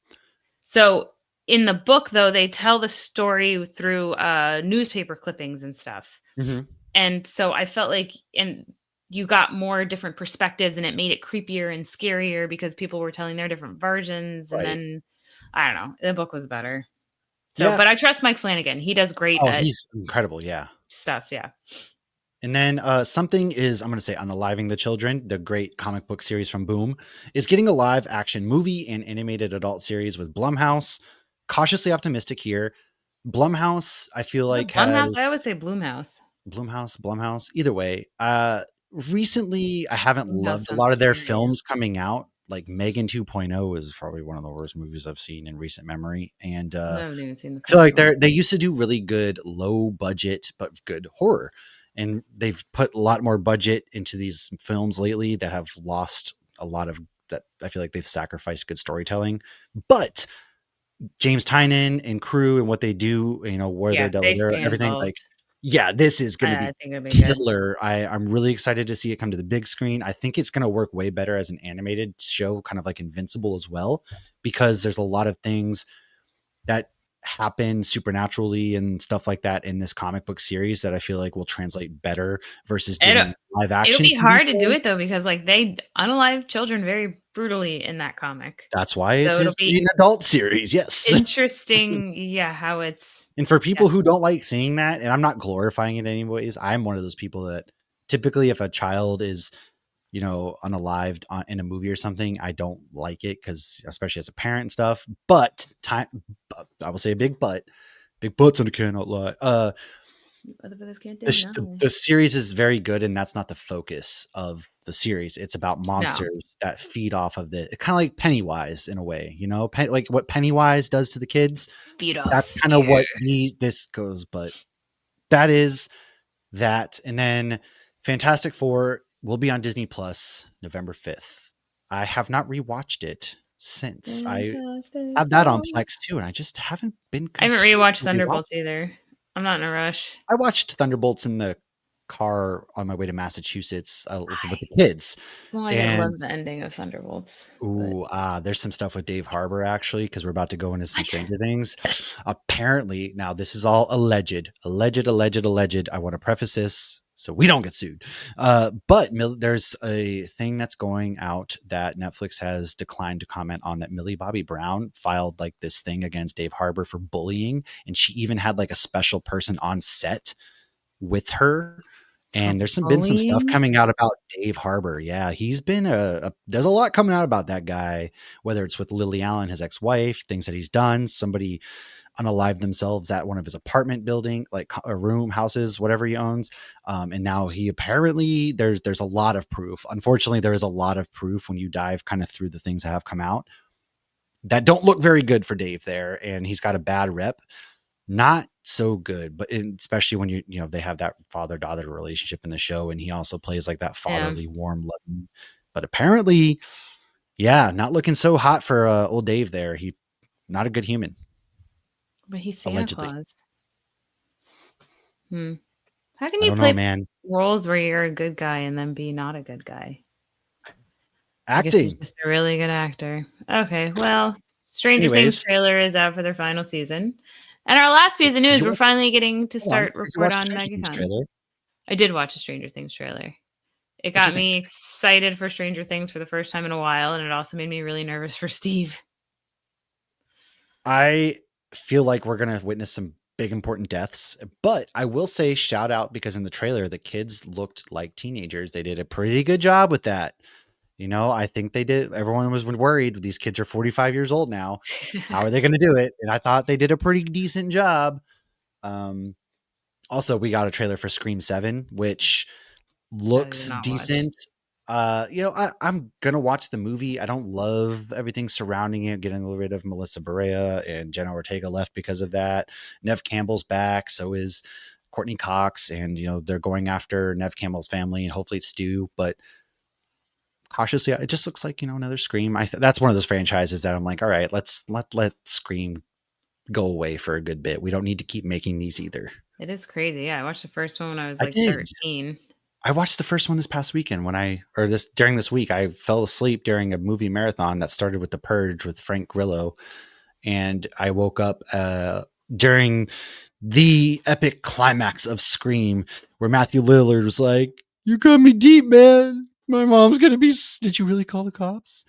So, in the book, though, they tell the story through, newspaper clippings and stuff. Mhm. And so I felt like and you got more different perspectives, and it made it creepier and scarier because people were telling their different versions, and Right. then I don't know, the book was better. So, Yeah. but I trust Mike Flanagan. He does great Oh, at he's incredible, yeah. stuff, yeah. And then, something is, I'm gonna say, Unaliving the Children, the great comic book series from Boom, is getting a live action movie and animated adult series with Blumhouse. Cautiously optimistic here. Blumhouse, I feel Is it like, Blumhouse? has I always say Bloomhouse. Blumhouse, either way. Recently, I haven't Bloomhouse loved a sounds lot of their scary. films coming out. Like Megan 2.0 is probably one of the worst movies I've seen in recent memory, and I haven't even seen the I feel first like one. they used to do really good low budget but good horror, and they've put a lot more budget into these films lately that have lost a lot of that. I feel like they've sacrificed good storytelling, but James Tynan and crew and what they do, where they're Yeah, they Delaware, stay everything, like, involved. yeah, this is going to I be think it'll be good. killer. I'm really excited to see it come to the big screen. I think it's going to work way better as an animated show, kind of like Invincible as well, because there's a lot of things that happen supernaturally and stuff like that in this comic book series that I feel like will translate better versus It'll doing live it'll action be TV hard to do show. it though because like they unalive children very brutally in that comic. That's why So it's it'll his be an adult series. Yes. interesting, yeah, how it's And for yeah. people who don't like seeing that, and I'm not glorifying it anyways, I'm one of those people that typically if a child is, unalived in a movie or something, I don't like it because, especially as a parent and stuff. But I will say a big butts on the cannot lie. Other brothers can't The, sh- the deny. the series is very good, and that's not the focus of the series. It's about No. monsters that feed off of the kind of like Pennywise in a way, like what Pennywise does to the kids. Feed off That's kind of fear. what this goes, but that is that. And then Fantastic Four will be on Disney Plus November 5th. I have not rewatched it since. I Fantastic have that on Four. Plex too, and I just haven't been I haven't compelled rewatched to rewatch Thunderbolts it. either. I'm not in a rush. I watched Thunderbolts in the car on my way to Massachusetts with the I kids, well, I didn't and love the ending of Thunderbolts, but there's some stuff with Dave Harbour actually, because we're about to go into some what? Stranger Things. Apparently, now this is all alleged. I want to preface this so we don't get sued. But there's a thing that's going out that Netflix has declined to comment on, that Millie Bobby Brown filed like this thing against Dave Harbour for bullying, and she even had like a special person on set with her. For And been some stuff bullying? coming out about Dave Harbour. Yeah, he's been there's a lot coming out about that guy, whether it's with Lily Allen, his ex-wife, things that he's done, somebody unalived themselves at one of his apartment building, like a room, houses, whatever he owns. And now he apparently there's a lot of proof. Unfortunately, there is a lot of proof when you dive kind of through the things that have come out that don't look very good for Dave there. And he's got a bad rep, not so good, but especially when they have that father-daughter relationship in the show, and he also plays like that Yeah, fatherly, warm, loving. But apparently, yeah, not looking so hot for old Dave there. He not a good human, but he's Santa allegedly. Claus. Hmm. How can I you don't know, play man. roles where you're a good guy and then be not a good guy? I guess he's Acting. just a really good actor. Okay, well, Stranger Things Anyways, trailer is out for their final season. And our last piece of did news, you we're watch? finally getting to Hold on. start Did you report watch on Stranger Things MegaCon. trailer? I did watch a Stranger Things trailer. It What'd you got think? me excited for Stranger Things for the first time in a while, and it also made me really nervous for Steve. I feel like we're gonna witness some big important deaths. But I will say shout out because in the trailer the kids looked like teenagers. They did a pretty good job with that. I think they did. Everyone was worried. These kids are 45 years old now. How are they going to do it? And I thought they did a pretty decent job. Um, Also, we got a trailer for Scream 7, which That I did looks not watch. decent. I'm gonna watch the movie. I don't love everything surrounding it. Getting rid of Melissa Barea and Jenna Ortega left because of that. Nev Campbell's back, so is Courtney Cox, and they're going after Nev Campbell's family, and hopefully it's Stu. But cautiously, it just looks like another Scream. That's one of those franchises that I'm like, all right, let's let Scream go away for a good bit. We don't need to keep making these either. It is crazy. Yeah, I watched the first one when I was I like did. 13. I watched the first one this past weekend during this week. I fell asleep during a movie marathon that started with The Purge with Frank Grillo, and I woke up during the epic climax of Scream, where Matthew Lillard was like, "You got me deep, man. My mom's gonna be. Did you really call the cops?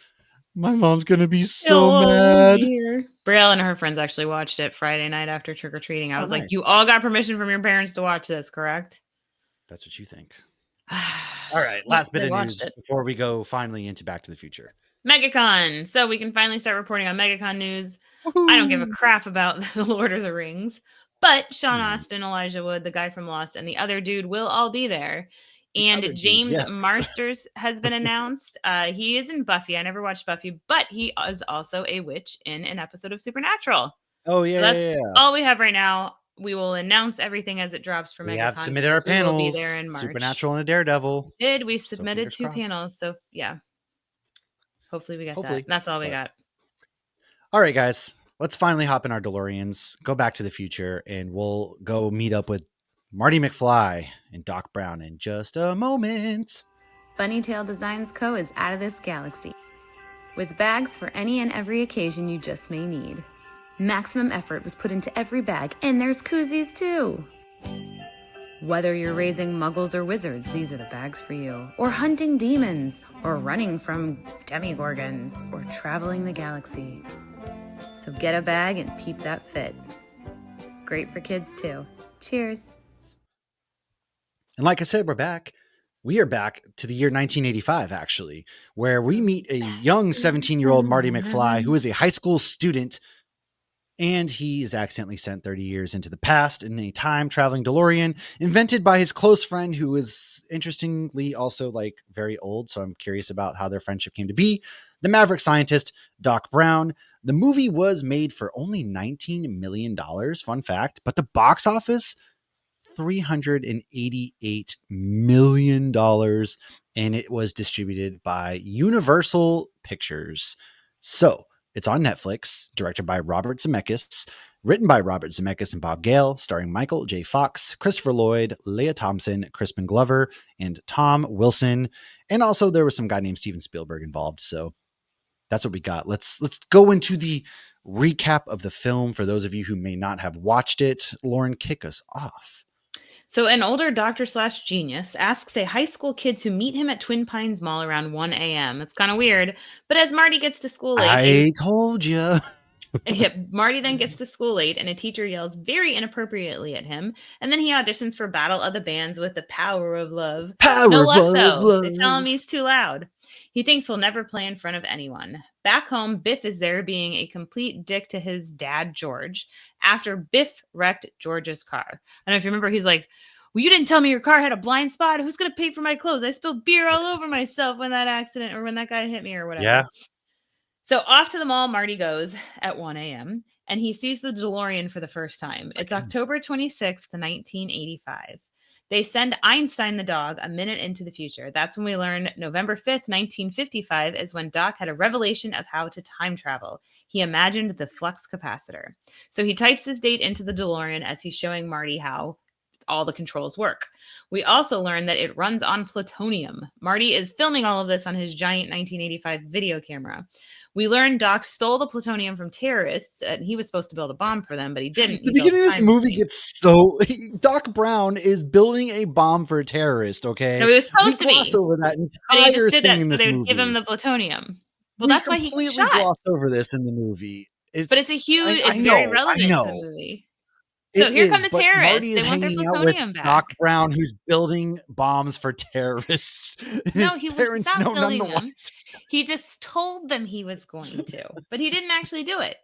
My mom's gonna be They'll so always be mad." here. Braille and her friends actually watched it Friday night after trick or treating. I Oh, was like, "You nice. all got permission from your parents to watch this, correct?" That's what you think. All right, Yep, last bit they of watched news it. before we go finally into Back to the Future. MegaCon. So we can finally start reporting on MegaCon news. I don't give a Woohoo! crap about the Lord of the Rings, but Sean Hmm. Astin, Elijah Wood, the guy from Lost, and the other dude will all be there. The And other dude, James yes. Marsters has been announced. He is in Buffy. I never watched Buffy, but he is also a witch in an episode of Supernatural. Oh, So yeah, that's yeah, yeah. all we have right now. We will announce everything as it drops for We have MegaCon submitted our because we will be there panels, in March. Supernatural and a Daredevil. Did we So submitted fingers 2 crossed. panels? So yeah, hopefully we get that. Hopefully. That's all we But got. all right, guys, let's finally hop in our DeLoreans, go back to the future, and we'll go meet up with Marty McFly and Doc Brown in just a moment. Bunnytail Designs Co. is out of this galaxy, with bags for any and every occasion you just may need. Maximum effort was put into every bag, and there's koozies too. Whether you're raising muggles or wizards, these are the bags for you. Or hunting demons, or running from demigorgons, or traveling the galaxy. So get a bag and peep that fit. Great for kids too. Cheers. And like I said, we're back. We are back to the year 1985, actually, where we meet a young 17-year-old Marty McFly who is a high school student, and he is accidentally sent 30 years into the past in a time traveling DeLorean invented by his close friend, who is interestingly also like very old. So I'm curious about how their friendship came to be. The maverick scientist, Doc Brown. The movie was made for only $19 million, fun fact, but the box office, $388 million, and it was distributed by Universal Pictures. So it's on Netflix, directed by Robert Zemeckis, written by Robert Zemeckis and Bob Gale, starring Michael J. Fox, Christopher Lloyd, Leah Thompson, Crispin Glover, and Tom Wilson. And also there was some guy named Steven Spielberg involved. So that's what we got. Let's go into the recap of the film for those of you who may not have watched it. Lauren, kick us off. So, an older doctor slash genius asks a high school kid to meet him at Twin Pines Mall around 1 a.m. It's kind of weird, but as Marty gets to school late, I told you. Marty then gets to school late, and a teacher yells very inappropriately at him. And then he auditions for Battle of the Bands with The Power of Love. No Power luck, of though. They tell him love. he's too loud. He thinks he'll never play in front of anyone. Back home, Biff is there being a complete dick to his dad, George, after Biff wrecked George's car. I don't know if you remember, he's like, well, you didn't tell me your car had a blind spot. Who's going to pay for my clothes? I spilled beer all over myself when that accident or when that guy hit me or whatever. Yeah. So off to the mall Marty goes at 1 a.m. and he sees the DeLorean for the first time. It's October 26th, 1985. They send Einstein the dog a minute into the future. That's when we learn November 5th, 1955 is when Doc had a revelation of how to time travel. He imagined the flux capacitor. So he types his date into the DeLorean as he's showing Marty how all the controls work. We also learn that it runs on plutonium. Marty is filming all of this on his giant 1985 video camera. We learned Doc stole the plutonium from terrorists, and he was supposed to build a bomb for them, but he didn't. The He built beginning of a this time movie machine. gets so. Doc Brown is building a bomb for a terrorist, No, okay? he was We supposed to gloss be, over that but he just entire did thing that in so this they would give him movie. the plutonium. Well, We that's why he got completely shot. glossed over this in the movie. But it's a huge, I it's very know, I relevant to the know. movie. So It here come is, the but terrorists. Marty is They want their hanging out with plutonium Doc back. Brown, who's building bombs for terrorists, and No, his he's parents not know none the building them. wiser. He just told them he was going to, but he didn't actually do it.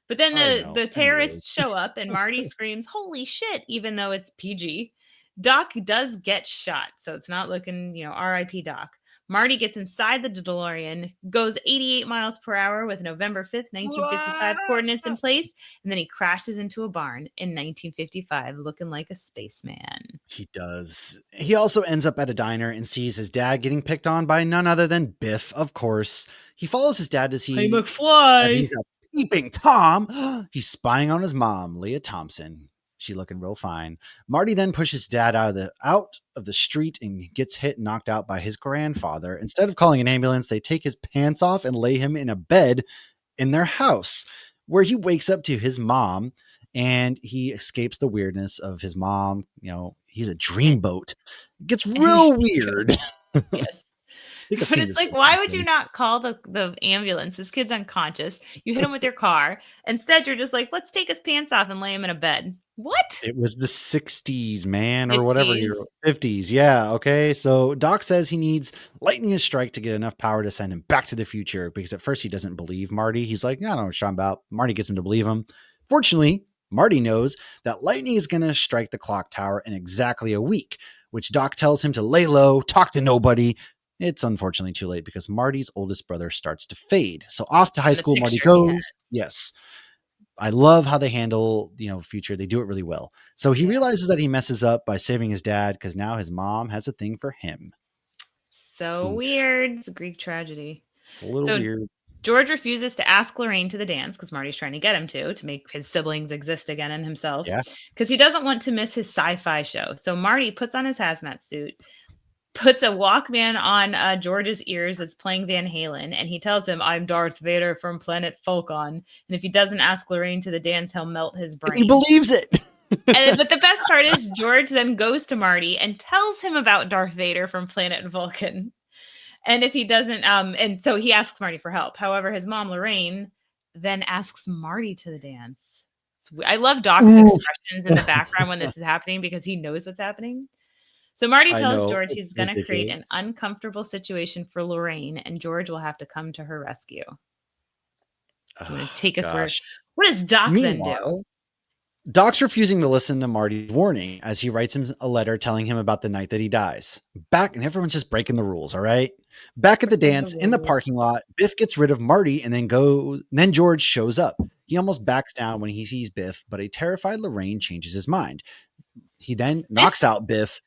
But then I the know. Anyways, terrorists show up and Marty screams, "Holy shit," even though it's PG. Doc does get shot, so it's not looking, RIP Doc. Marty gets inside the DeLorean, goes 88 miles per hour with November 5th, 1955 coordinates in place, and then he crashes into a barn in 1955 looking like a spaceman. he does. He also ends up at a diner and sees his dad getting picked on by none other than Biff, of course. He follows his dad as Hey, he that McFly! he's a peeping Tom. He's spying on his mom, Leah Thompson. She looking real fine. Marty then pushes dad out of the street and gets hit and knocked out by his grandfather. Instead of calling an ambulance, they take his pants off and lay him in a bed in their house, where he wakes up to his mom and he escapes the weirdness of his mom. He's a dreamboat. It gets real weird. I Yes. think I've But seen it's this like, one why would you happen. not call the ambulance? This kid's unconscious. You hit him with your car. Instead, you're just like, let's take his pants off and lay him in a bed. What? It was the 60s, man, or whatever 50s. your 50s. Yeah. Okay. So Doc says he needs lightning to strike to get enough power to send him back to the future because at first he doesn't believe Marty. He's like, I don't know what you're talking about. Marty gets him to believe him. Fortunately, Marty knows that lightning is going to strike the clock tower in exactly a week, which Doc tells him to lay low, talk to nobody. It's unfortunately too late because Marty's oldest brother starts to fade. So off to high In the school Marty picture he has. goes. Yes. I love how they handle, future. They do it really well. So he Yeah. realizes that he messes up by saving his dad because now his mom has a thing for him. So Oof. weird. It's a Greek tragedy. It's a little So weird. George refuses to ask Lorraine to the dance because Marty's trying to get him to make his siblings exist again and himself Yeah. because he doesn't want to miss his sci-fi show. So Marty puts on his hazmat suit, puts a Walkman on George's ears that's playing Van Halen, and he tells him, "I'm Darth Vader from planet Falcon." And if he doesn't ask Lorraine to the dance, he'll melt his And he brain. believes it. But the best part is George then goes to Marty and tells him about Darth Vader from planet Vulcan. And if he doesn't, and so he asks Marty for help. However, his mom, Lorraine, then asks Marty to the dance. I love Doc's Oof. expressions in the background when this is happening because he knows what's happening. So Marty I tells know. George It's he's going to create an ridiculous. uncomfortable situation for Lorraine, and George will have to come to her rescue. I'm going to Oh, take us where. gosh. What does Doc then do? Meanwhile, Doc's refusing to listen to Marty's warning as he writes him a letter telling him about the night that he dies. And everyone's just breaking the rules, all right? Back at the Breaking the dance in the rules. parking lot, Biff gets rid of Marty and then George shows up. He almost backs down when he sees Biff, but a terrified Lorraine changes his mind. He then knocks out Biff.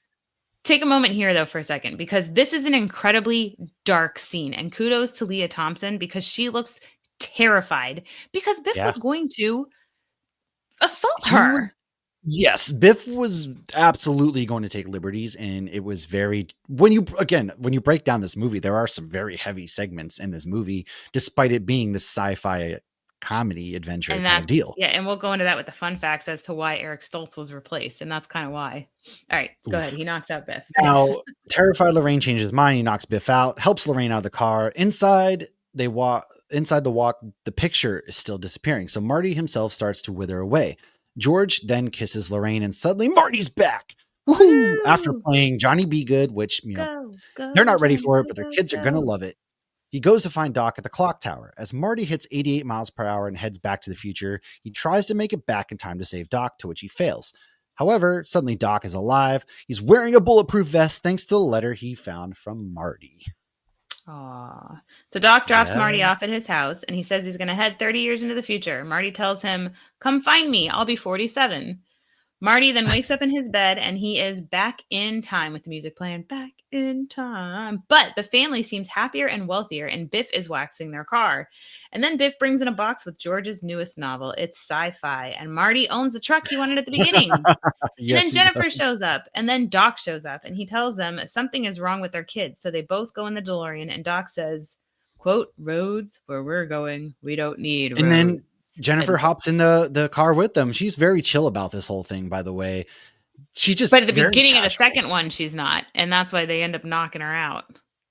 Take a moment here, though, for a second, because this is an incredibly dark scene. And kudos to Leah Thompson because she looks terrified because Biff Yeah. was going to assault He her. was Yes, Biff was absolutely going to take liberties, and it was very when you break down this movie, there are some very heavy segments in this movie, despite it being this sci-fi comedy adventure And kind of that's, deal. yeah, and we'll go into that with the fun facts as to why Eric Stoltz was replaced. And that's kind of why. All right, go ahead. Oof. He knocks out Biff. Now, terrified Lorraine changes his mind. He knocks Biff out, helps Lorraine out of the car. Inside the walk, the picture is still disappearing. So Marty himself starts to wither away. George then kisses Lorraine, and suddenly Marty's back. Woohoo! After Woo! playing Johnny Be Good, which Go, they're go, not ready Johnny, for it, but their go, kids are gonna go. love it. He goes to find Doc at the clock tower. As Marty hits 88 miles per hour and heads back to the future, he tries to make it back in time to save Doc, to which he fails. However, suddenly Doc is alive. He's wearing a bulletproof vest thanks to the letter he found from Marty. Aw. So Doc drops Yeah. Marty off at his house and he says he's going to head 30 years into the future. Marty tells him, "Come find me. I'll be 47." Marty then wakes up in his bed and he is back in time with the music playing back in time. But the family seems happier and wealthier, and Biff is waxing their car. And then Biff brings in a box with George's newest novel. It's sci-fi, and Marty owns the truck he wanted at the beginning. And Yes, then he Jennifer does. shows up, and then Doc shows up, and he tells them something is wrong with their kids. So they both go in the DeLorean, and Doc says, quote, "Roads where we're going, we don't need And then roads." Jennifer End quote. hops in the car with them. She's very chill about this whole thing, by the way. She just But at the very beginning of the casual. second one, she's not, and that's why they end up knocking her out.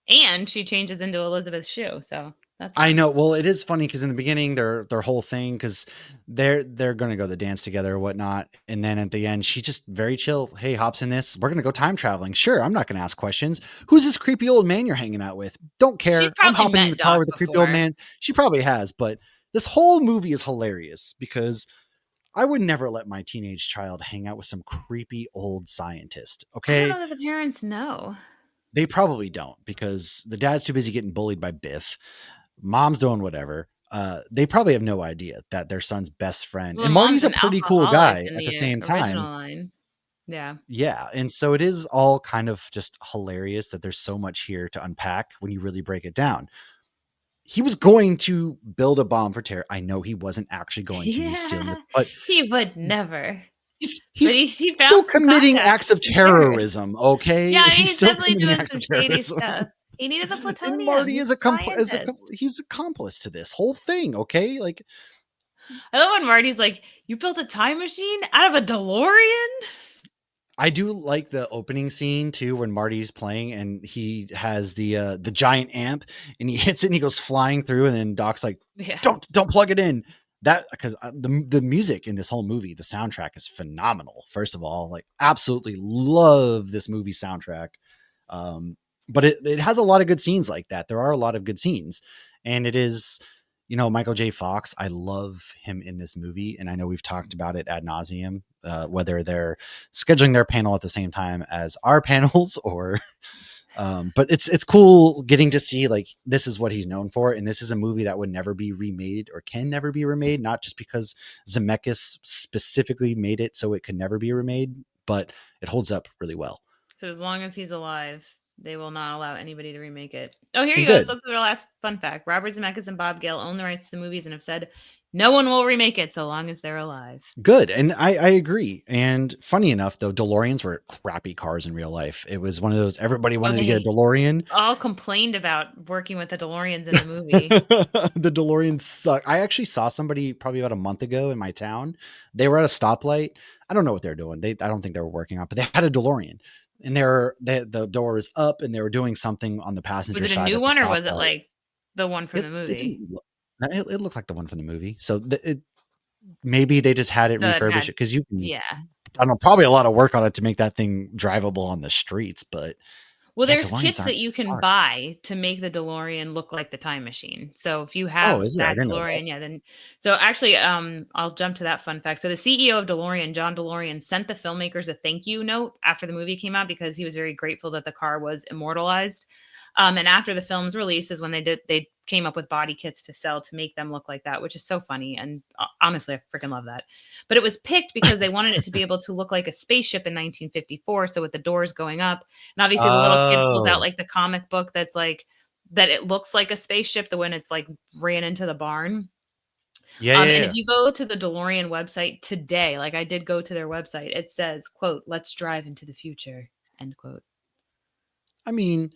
And she changes into Elizabeth Shue. So That's I fun. know. Well, it is funny because in the beginning, their whole thing, because they're gonna go to the dance together or whatnot, and then at the end, she just very chill. Hey, hops in this. We're gonna go time traveling. Sure, I'm not gonna ask questions. Who's this creepy old man you're hanging out with? Don't She's care. I'm probably hopping in met the car Doc with the creepy old before. man. She probably has, but this whole movie is hilarious because I would never let my teenage child hang out with some creepy old scientist. I don't Okay, know that the parents know. they probably don't because the dad's too busy getting bullied by Biff. Mom's doing whatever. They probably have no idea that their son's best friend, Well, and the mom's Marty's a an pretty cool alcoholic guy in at the the same original time. line. Yeah. Yeah. And so it is all kind of just hilarious that there's so much here to unpack when you really break it down. He was going to build a bomb for terror. I know he wasn't actually going to. He's stealing it, Yeah. but He would never. But he's he still found some committing contacts acts with of some terrorists. terrorism. Okay. Yeah, I mean, He's he's still definitely committing doing acts of some shady terrorism. stuff. He needed the And plutonium. Marty He's is a scientist. he's accomplice to this whole thing. Okay. Like, I love when Marty's like, "You built a time machine out of a DeLorean?" I do like the opening scene too when Marty's playing and he has the giant amp and he hits it and he goes flying through and then Doc's like, Yeah. don't plug it in. That because the music in this whole movie, the soundtrack is phenomenal. First of all, like absolutely love this movie soundtrack. Um, but it has a lot of good scenes like that. There are a lot of good scenes, and it is, Michael J. Fox. I love him in this movie, and I know we've talked about it ad nauseum. Whether they're scheduling their panel at the same time as our panels, or but it's cool getting to see like this is what he's known for, and this is a movie that would never be remade or can never be remade, not just because Zemeckis specifically made it so it could never be remade, but it holds up really well. So as long as he's alive, they will not allow anybody to remake it. Oh, here And you go. So good. that's our last fun fact. Robert Zemeckis and Bob Gale own the rights to the movies and have said no one will remake it so long as they're alive. Good. And I agree. And funny enough, though, DeLoreans were crappy cars in real life. It was one of those everybody Oh, wanted to get a they DeLorean. all complained about working with the DeLoreans in the movie. The DeLoreans suck. I actually saw somebody probably about a month ago in my town. They were at a stoplight. I don't know what they're doing. I don't think they were working on, but they had a DeLorean. And the door was up and they were doing something on the Was passenger it a side new at the one or was it stoplight. like the one from the It movie? didn't look, it looked like the one from the movie. So maybe they just had it So it refurbished had, because you can, yeah. I don't know, probably a lot of work on it to make that thing drivable on the streets, but Well, yeah, there's DeLoreans kits aren't that you can cars. buy to make the DeLorean look like the time machine. So if you Oh, have is there? I that didn't know that. DeLorean, yeah, then so actually I'll jump to that fun fact. So the CEO of DeLorean, John DeLorean, sent the filmmakers a thank you note after the movie came out because he was very grateful that the car was immortalized. And after the film's release is when they came up with body kits to sell to make them look like that, which is so funny. And honestly, I freaking love that. But it was picked because they wanted it to be able to look like a spaceship in 1954. So with the doors going up, and obviously the little kid pulls out Oh, like the comic book that's like that it looks like a spaceship the when it's like ran into the barn. yeah, yeah, And if yeah. you go to the DeLorean website today, like I did go to their website, it says, quote, "Let's drive into the future," end quote. I mean,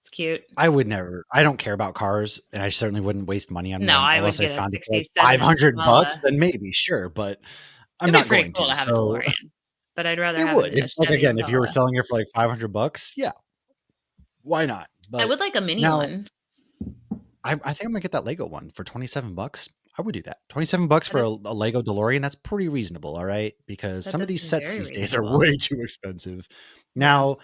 It's cute. I would never. I don't care about cars, and I certainly wouldn't waste money on No, one I would unless I get a found it for like 67 $500. Impala. Then maybe, sure, but I'm It'd be not pretty going cool to. to have a So DeLorean, but I'd rather it have would, a if like Chevy again, if you were Impala. selling it for like $500, yeah, why not? I But would like a mini now one. I think I'm gonna get that Lego one for $27. I would do that. $27 That for is a Lego DeLorean. That's pretty reasonable, all right? Because that some of does these seem sets very these days are reasonable. way too expensive. Yeah. Now,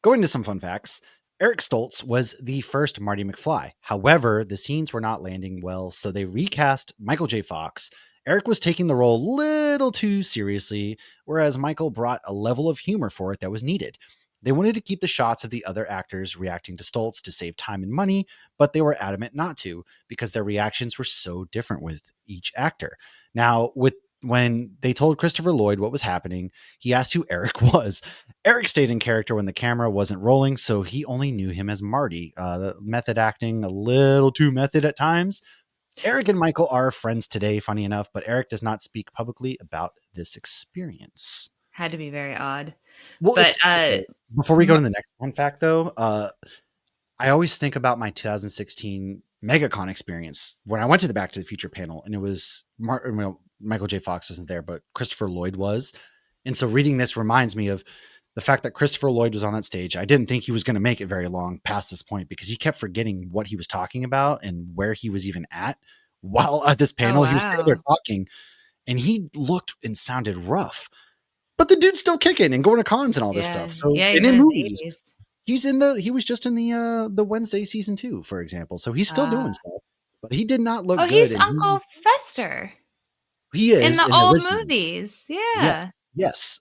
going into some fun facts, Eric Stoltz was the first Marty McFly. However, the scenes were not landing well, so they recast Michael J. Fox. Eric was taking the role a little too seriously, whereas Michael brought a level of humor for it that was needed. They wanted to keep the shots of the other actors reacting to Stoltz to save time and money, but they were adamant not to because their reactions were so different with each actor. Now, when they told Christopher Lloyd what was happening, he asked who Eric was. Eric stayed in character when the camera wasn't rolling, so he only knew him as Marty. The method acting a little too method at times. Eric and Michael are friends today, funny enough, but Eric does not speak publicly about this experience. Had to be very odd. Well, But it's okay. Before we go to the next fun fact, though, I always think about my 2016 MegaCon experience when I went to the Back to the Future panel, and it was Michael J. Fox wasn't there, but Christopher Lloyd was. And so reading this reminds me of the fact that Christopher Lloyd was on that stage, I didn't think he was going to make it very long past this point because he kept forgetting what he was talking about and where he was even at. While at this Oh panel, he was there wow. talking and he looked and sounded rough, but the dude's still kicking and going to cons and all this stuff. Yeah. So, Yeah, and he's in in his movies, 80s. he was just in the Wednesday season 2, for example. So he's still doing Ah. stuff, but he did not look Oh, good. he's And Uncle Fester he in is the in the old original. movies. Yeah. Yes, yes.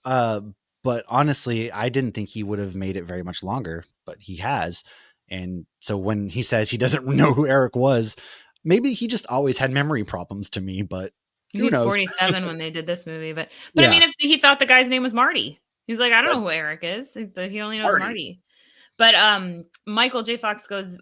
But honestly, I didn't think he would have made it very much longer, but he has. And so when he says he doesn't know who Eric was, maybe he just always had memory problems to me, but who He's knows? 47 when they did this movie, but I Yeah, mean, if he thought the guy's name was Marty. He's like, I don't that know who Eric is. He only knows Marty. Marty. But Michael J. Fox goes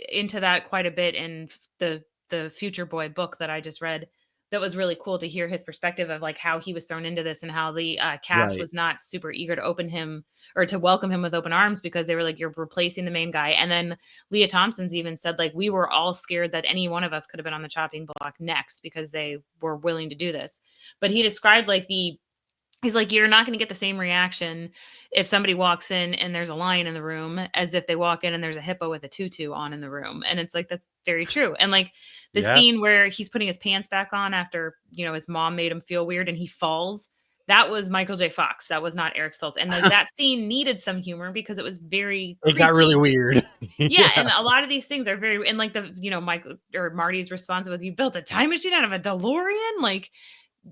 into that quite a bit in the Future Boy book that I just read. That was really cool to hear his perspective of like how he was thrown into this and how the cast Right. was not super eager to open him or to welcome him with open arms because they were like, you're replacing the main guy. And then Leah Thompson's even said like we were all scared that any one of us could have been on the chopping block next because they were willing to do this. But he described like he's like, you're not going to get the same reaction if somebody walks in and there's a lion in the room as if they walk in and there's a hippo with a tutu on in the room. And it's like, that's very true. And like the Yeah. scene where he's putting his pants back on after, his mom made him feel weird and he falls. That was Michael J. Fox. That was not Eric Stoltz. And like that scene needed some humor because it was very It got really creepy. weird. Yeah, Yeah. and a lot of these things are very and like Michael or Marty's response with you built a time machine out of a DeLorean, like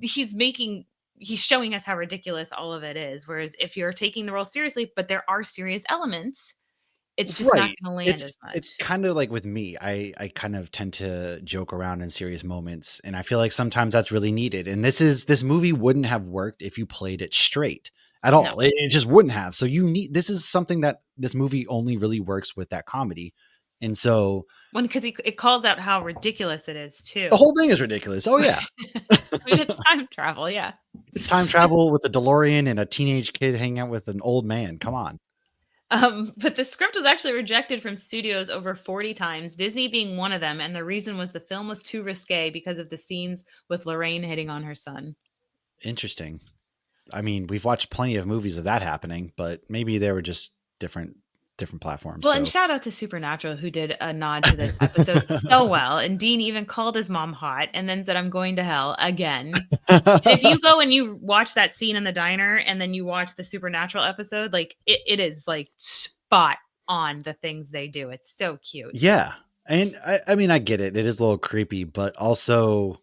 he's making he's showing us how ridiculous all of it is. Whereas if you're taking the role seriously, but there are serious elements, it's just not Right. going to land as It's much. kind of like with me. I kind of tend to joke around in serious moments, and I feel like sometimes that's really needed. And this movie wouldn't have worked if you played it straight at No, all. It just wouldn't have. So this is something that this movie only really works with that comedy. And so when because it calls out how ridiculous it is the too. whole thing is ridiculous. Oh yeah. I mean, it's time travel, yeah. It's time travel with a DeLorean and a teenage kid hanging out with an old man. Come on. But the script was actually rejected from studios over 40 times, Disney being one of them, and the reason was the film was too risque because of the scenes with Lorraine hitting on her son. Interesting. I mean, we've watched plenty of movies of that happening, but maybe they were just different platforms. Well, and So shout out to Supernatural, who did a nod to this episode so well. And Dean even called his mom hot and then said, I'm going to hell again. And if you go and you watch that scene in the diner and then you watch the Supernatural episode, like it is like spot on the things they do. It's so cute. yeah. And I mean, I get it. It is a little creepy, but also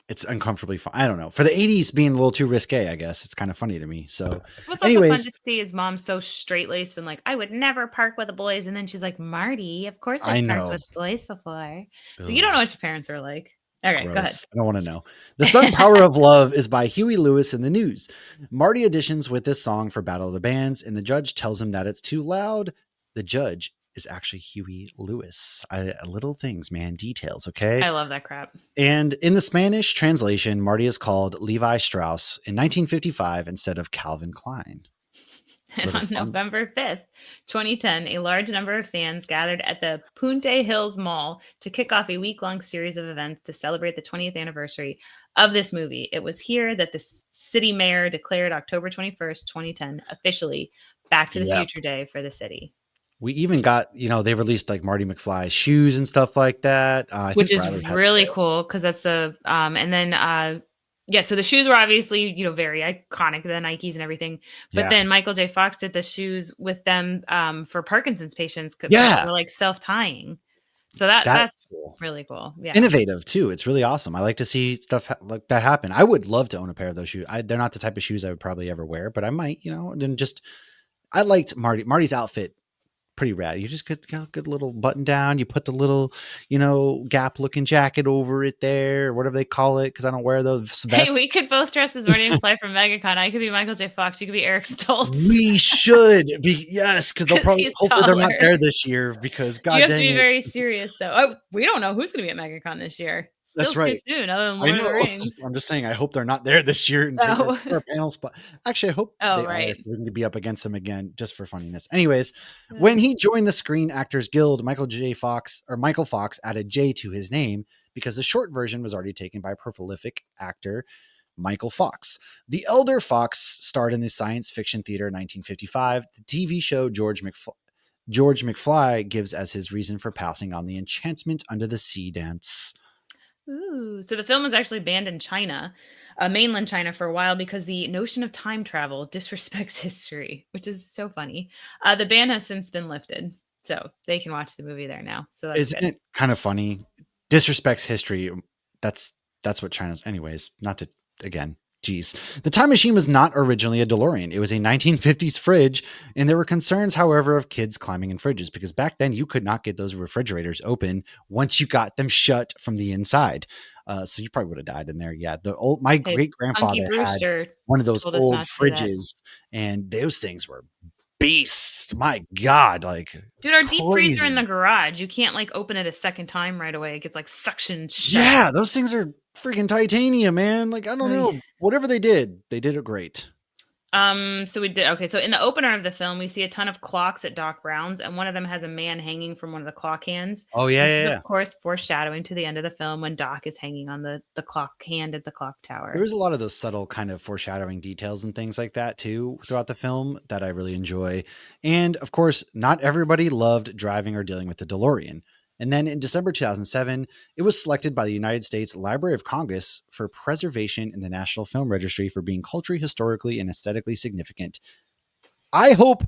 it's uncomfortably fun. I don't know. For the 80s being a little too risque, I guess it's kind of funny to me. So What's also fun anyways, to see his mom so straight laced and like, I would never park with the boys. And then she's like, Marty, of course I I've parked know. with boys before. So you don't know Ugh, what your parents are like. Okay, go ahead. gross. I don't want to know. The Sudden Power of Love is by Huey Lewis in the News. Marty auditions with this song for Battle of the Bands, and the judge tells him that it's too loud. The judge is actually Huey Lewis. Little things, man, details. Okay. I love that crap. And in the Spanish translation, Marty is called Levi Strauss in 1955 instead of Calvin Klein. And on Fun. November 5th, 2010, a large number of fans gathered at the Punta Hills Mall to kick off a week-long series of events to celebrate the 20th anniversary of this movie. It was here that the city mayor declared October 21st, 2010, officially Back to the Future Day for the city. We even got, they released like Marty McFly's shoes and stuff like that. Which is really cool because that's the and then so the shoes were obviously very iconic, the Nikes and everything, but then Michael J. Fox did the shoes with them for Parkinson's patients that were like self-tying, so that's cool. really cool. Yeah, innovative too. It's really awesome. I like to see stuff like that happen. I would love to own a pair of those shoes. They're not the type of shoes I would probably ever wear, but I might, and just I liked Marty's outfit. Pretty rad. You just got a good little button down. You put the little, Gap looking jacket over it there, or whatever they call it, because I don't wear those vests. Hey, we could both dress as Marty McFly from MegaCon. I could be Michael J. Fox. You could be Eric Stoltz. We should be, yes, because they'll probably hopefully they're not there this year because God you have dang to be it. very serious though. Oh, we don't know who's going to be at MegaCon this year. Still That's right. Too soon, other than Lord of the Rings. I'm just saying, I hope they're not there this year and take our panel spot. Actually, I hope they are, so we can be up against them again just for funniness. Anyways, when he joined the Screen Actors Guild, Michael Fox added J to his name because the short version was already taken by a prolific actor Michael Fox. The elder Fox starred in the science fiction theater in 1955. The TV show George McFly gives as his reason for passing on the enchantment under the sea dance. Ooh, so the film was actually banned in China, mainland China, for a while because the notion of time travel disrespects history, which is so funny. The ban has since been lifted, so they can watch the movie there now. So that's Isn't good. it kind of funny? Disrespects history. That's that's what China's. Anyways, not to again. Geez, the time machine was not originally a DeLorean. It was a 1950s fridge, and there were concerns, however, of kids climbing in fridges because back then you could not get those refrigerators open once you got them shut from the inside. So you probably would have died in there. Yeah, my Hey, great Punky grandfather had Brewster one of those told us old not to do that. fridges, and those things were beasts. My God, like Dude, our deep freezer in crazy. the garage, you can't like open it a second time right away. It gets like suction shut. Yeah, those things are freaking titanium, man. Like, I don't Oy. know. Whatever they did it great. So we did okay. So in the opener of the film, we see a ton of clocks at Doc Brown's, and one of them has a man hanging from one of the clock hands. Oh, yeah, This yeah, is, of yeah. course, foreshadowing to the end of the film when Doc is hanging on the clock hand at the clock There tower. was a lot of those subtle kind of foreshadowing details and things like that too throughout the film that I really enjoy. And of course, not everybody loved driving or dealing with the DeLorean. And then in December 2007, it was selected by the United States Library of Congress for preservation in the National Film Registry for being culturally, historically, and aesthetically significant. I hope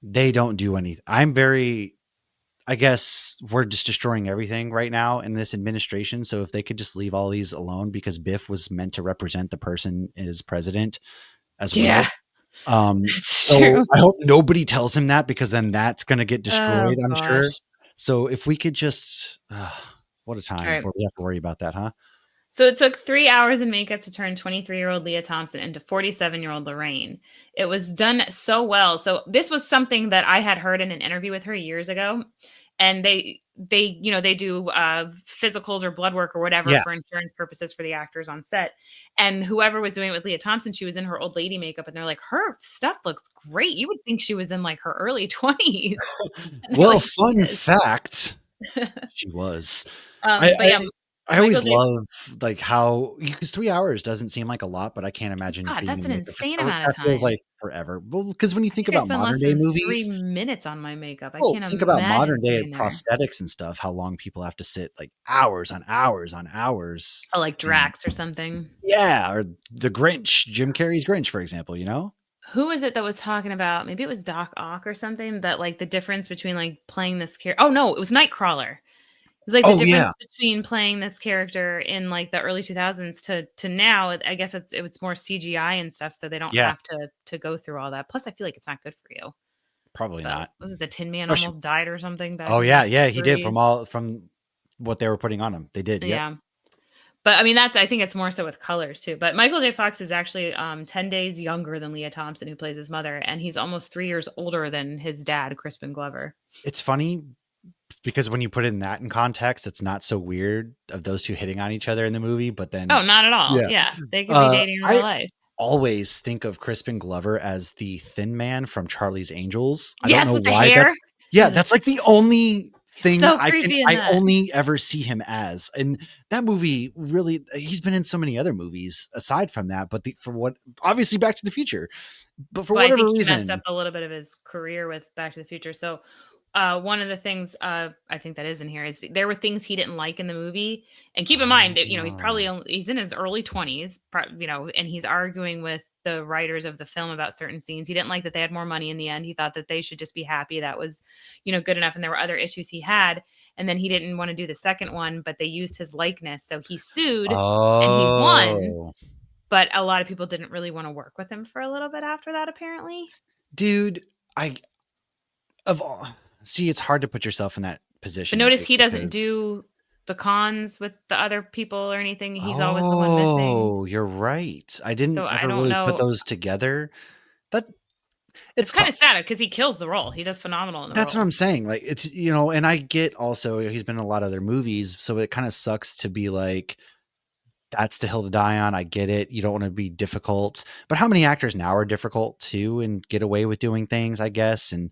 they don't do anything. I guess we're just destroying everything right now in this administration. So if they could just leave all these alone because Biff was meant to represent the person as president as Yeah, well. it's So true. I hope nobody tells him that because then that's going to get Oh destroyed, I'm sure. gosh. So if we could just, what a All time right. where we have to worry about that, huh? So it took 3 hours in makeup to turn 23-year-old Leah Thompson into 47-year-old Lorraine. It was done so well. So this was something that I had heard in an interview with her years ago, and they do physicals or blood work or whatever Yeah, for insurance purposes for the actors on set. And whoever was doing it with Leah Thompson, she was in her old lady makeup, and they're like, her stuff looks great. You would think she was in like her early 20s, and they're well, like, she fun is. fact, she was. I, But yeah, I Michael always J. love like how because 3 hours doesn't seem like a lot, but I can't imagine God, being that's in an makeup insane amount of that feels time. like forever. Well, because when you I think think I about spent less modern day than 3 movies, minutes on my makeup. I well, can't think about imagine modern day sitting there. prosthetics and stuff, how long people have to sit like hours on hours on hours. Oh, like And Drax or something. yeah, or the Grinch, Jim Carrey's Grinch, for example, you know? Who is it that was talking about maybe it was Doc Ock or something, that, like, the difference between, like, playing this character. Oh, no, it was Nightcrawler. It's like the Oh difference yeah, between playing this character in, like, the early 2000s to now. I guess it was more CGI and stuff, so they don't yeah, have to go through all that. Plus, I feel like it's not good for you. probably But not. was it the Tin Man Especially, almost died or something back oh in the yeah, yeah, he did 30s? from what they were putting on him. They did, yep. Yeah. But I mean, I think it's more so with colors too. But Michael J. Fox is actually 10 days younger than Leah Thompson, who plays his mother, and he's almost 3 years older than his dad, Crispin Glover. It's funny because when you put in that in context, it's not so weird of those two hitting on each other in the movie. But Oh, then, not at all. yeah, Yeah, they could be dating in real I life. always think of Crispin Glover as the thin man from Charlie's Angels. I don't Yes, know with the why hair. that's yeah, Ugh, that's like the only thing so creepy in I that. only ever see him as. And that movie really he's been in so many other movies aside from that, but for what obviously Back to the Future. But for Well, I whatever think he messed up reason, a little bit of his career with Back to the Future. So, one of the things I think that is in here is there were things he didn't like in the movie. And keep in mind that oh, he's in his early 20s, and he's arguing with the writers of the film about certain scenes. He didn't like that they had more money in the end. He thought that they should just be happy. That was, good enough. And there were other issues he had. And then he didn't want to do the second one, but they used his likeness, so he sued and he won. oh, But a lot of people didn't really want to work with him for a little bit after that, apparently. dude, I of all see, it's hard to put yourself in that But position notice right? he doesn't Because do the cons with the other people or anything. He's always the one missing. oh, you're right. I didn't So I ever don't really put know. those together. That It's it's kind of tough. sad because he kills the role. He does phenomenal in the That's what role. I'm saying. Like it's and I get also he's been in a lot of other movies, so it kind of sucks to be like that's the hill to die on. I get it. You don't want to be difficult, but how many actors now are difficult too and get away with doing things? I guess, and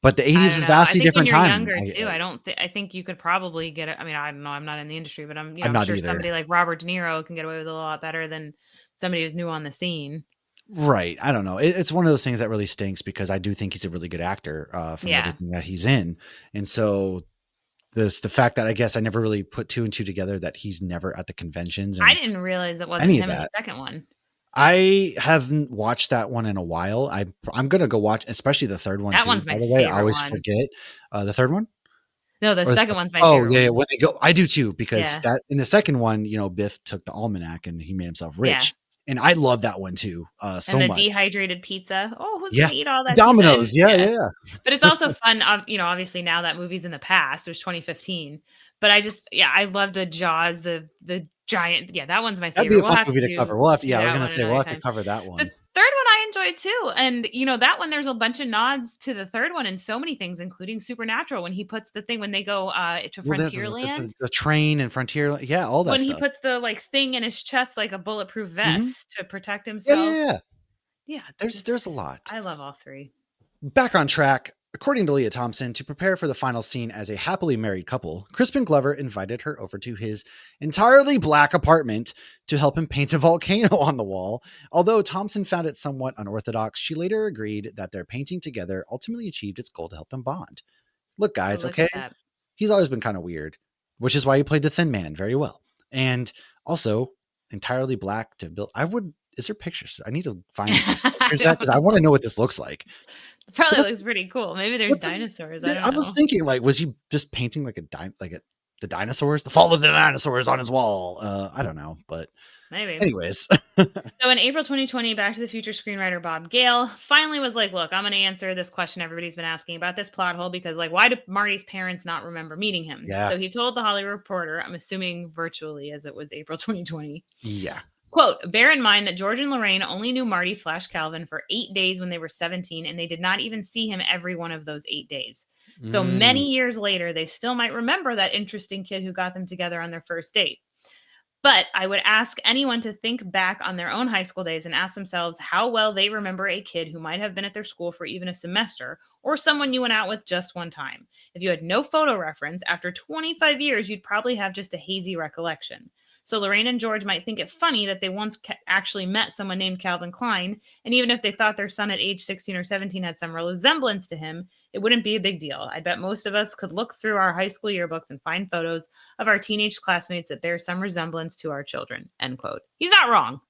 But the I 80s don't was know. I vastly think when different you're time. younger too, I think you could probably get it. I mean, I don't know. I'm not in the industry, but I'm I'm not sure either. somebody like Robert De Niro can get away with it a lot better than somebody who's new on the scene. Right. I don't know. It's one of those things that really stinks because I do think he's a really good actor from Yeah. everything that he's in. And so the fact that I guess I never really put two and two together that he's never at the conventions I and didn't realize it wasn't any of him in the that. second one. I haven't watched that one in a while. I'm gonna go watch, especially the third one That too. one's my By the way, I favorite always one. forget the third one No, the or the second second. one's my Oh favorite yeah, yeah, one. when they go, I do too because Yeah. that in the second one, Biff took the almanac and he made himself Yeah. rich, and I love that one too And so the much. dehydrated pizza. Oh, who's Yeah, gonna eat all the that pizza? And Dominoes. Yeah, yeah. yeah, yeah. But it's also fun, obviously now that movie's in the past, it was 2015. But I love the Jaws, the giant. Yeah, that one's my That'd be favorite. a We'll fun have to movie to cover. We'll have to. do Yeah, I was that gonna one say we'll another have to time. cover that The one. third one I enjoyed too. And that one there's a bunch of nods to the third one in so many things, including Supernatural when he puts the thing when they go to Well, Frontierland. the train and Frontier, yeah, all that When he stuff. puts the like thing in his chest like a bulletproof Mhm. vest to protect Yeah, yeah, himself. yeah. Yeah, There's a just lot. I love all three. Back on track. According to Leah Thompson, to prepare for the final scene as a happily married couple, Crispin Glover invited her over to his entirely black apartment to help him paint a volcano on the wall. Although Thompson found it somewhat unorthodox, she later agreed that their painting together ultimately achieved its goal to help them bond. Look, Oh, guys, look okay? at that. He's always been kind of weird, which is why he played the Thin Man very well. And also, entirely black to build. Is there pictures? I need to find I pictures of that because I don't want to know what this looks like. It But probably that's looks pretty cool. Maybe there's what's dinosaurs. I don't I was know. thinking, like, was he just painting like the dinosaurs, the fall of the dinosaurs on his wall? I don't know, but Maybe. anyways, So in April 2020, Back to the Future screenwriter Bob Gale finally was like, look, I'm going to answer this question everybody's been asking about this plot hole because, like, why do Marty's parents not remember meeting him? yeah, So he told the Hollywood Reporter, I'm assuming virtually as it was April 2020, yeah, quote, bear in mind that George and Lorraine only knew Marty / Calvin for 8 days when they were 17, and they did not even see him every one of those 8 days. So mm, many years later, they still might remember that interesting kid who got them together on their first date. But I would ask anyone to think back on their own high school days and ask themselves how well they remember a kid who might have been at their school for even a semester or someone you went out with just one time. If you had no photo reference, after 25 years, you'd probably have just a hazy recollection. So Lorraine and George might think it funny that they once actually met someone named Calvin Klein, and even if they thought their son at age 16 or 17 had some resemblance to him, it wouldn't be a big deal. I bet most of us could look through our high school yearbooks and find photos of our teenage classmates that bear some resemblance to our children. End quote. He's not wrong.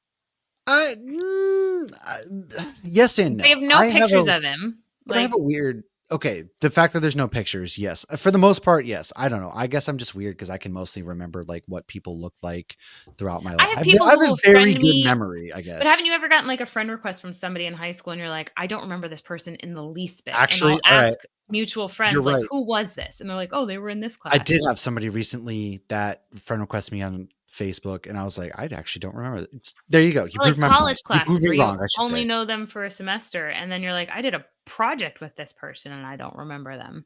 yes and They no. have no pictures of him. But I have Like, a weird. Okay, the fact that there's no pictures, yes. For the most part, yes. I don't know. I guess I'm just weird because I can mostly remember like what people looked like throughout my I life. have I people have who a will very friend good me, memory, I but haven't guess. you ever gotten like a friend request from somebody in high school and you're like, I don't remember this person in the least bit. And Actually, I'll all right, ask mutual you're friends, like, right. who was this? And they're like, oh, they were in this I did class. have somebody recently that friend request me on Facebook, and I was like, I actually don't remember. There you go. You Or like proved my point. college You proved classes me where you wrong, I should only say. know them for a semester. And then you're like, I did a project with this person and I don't remember them.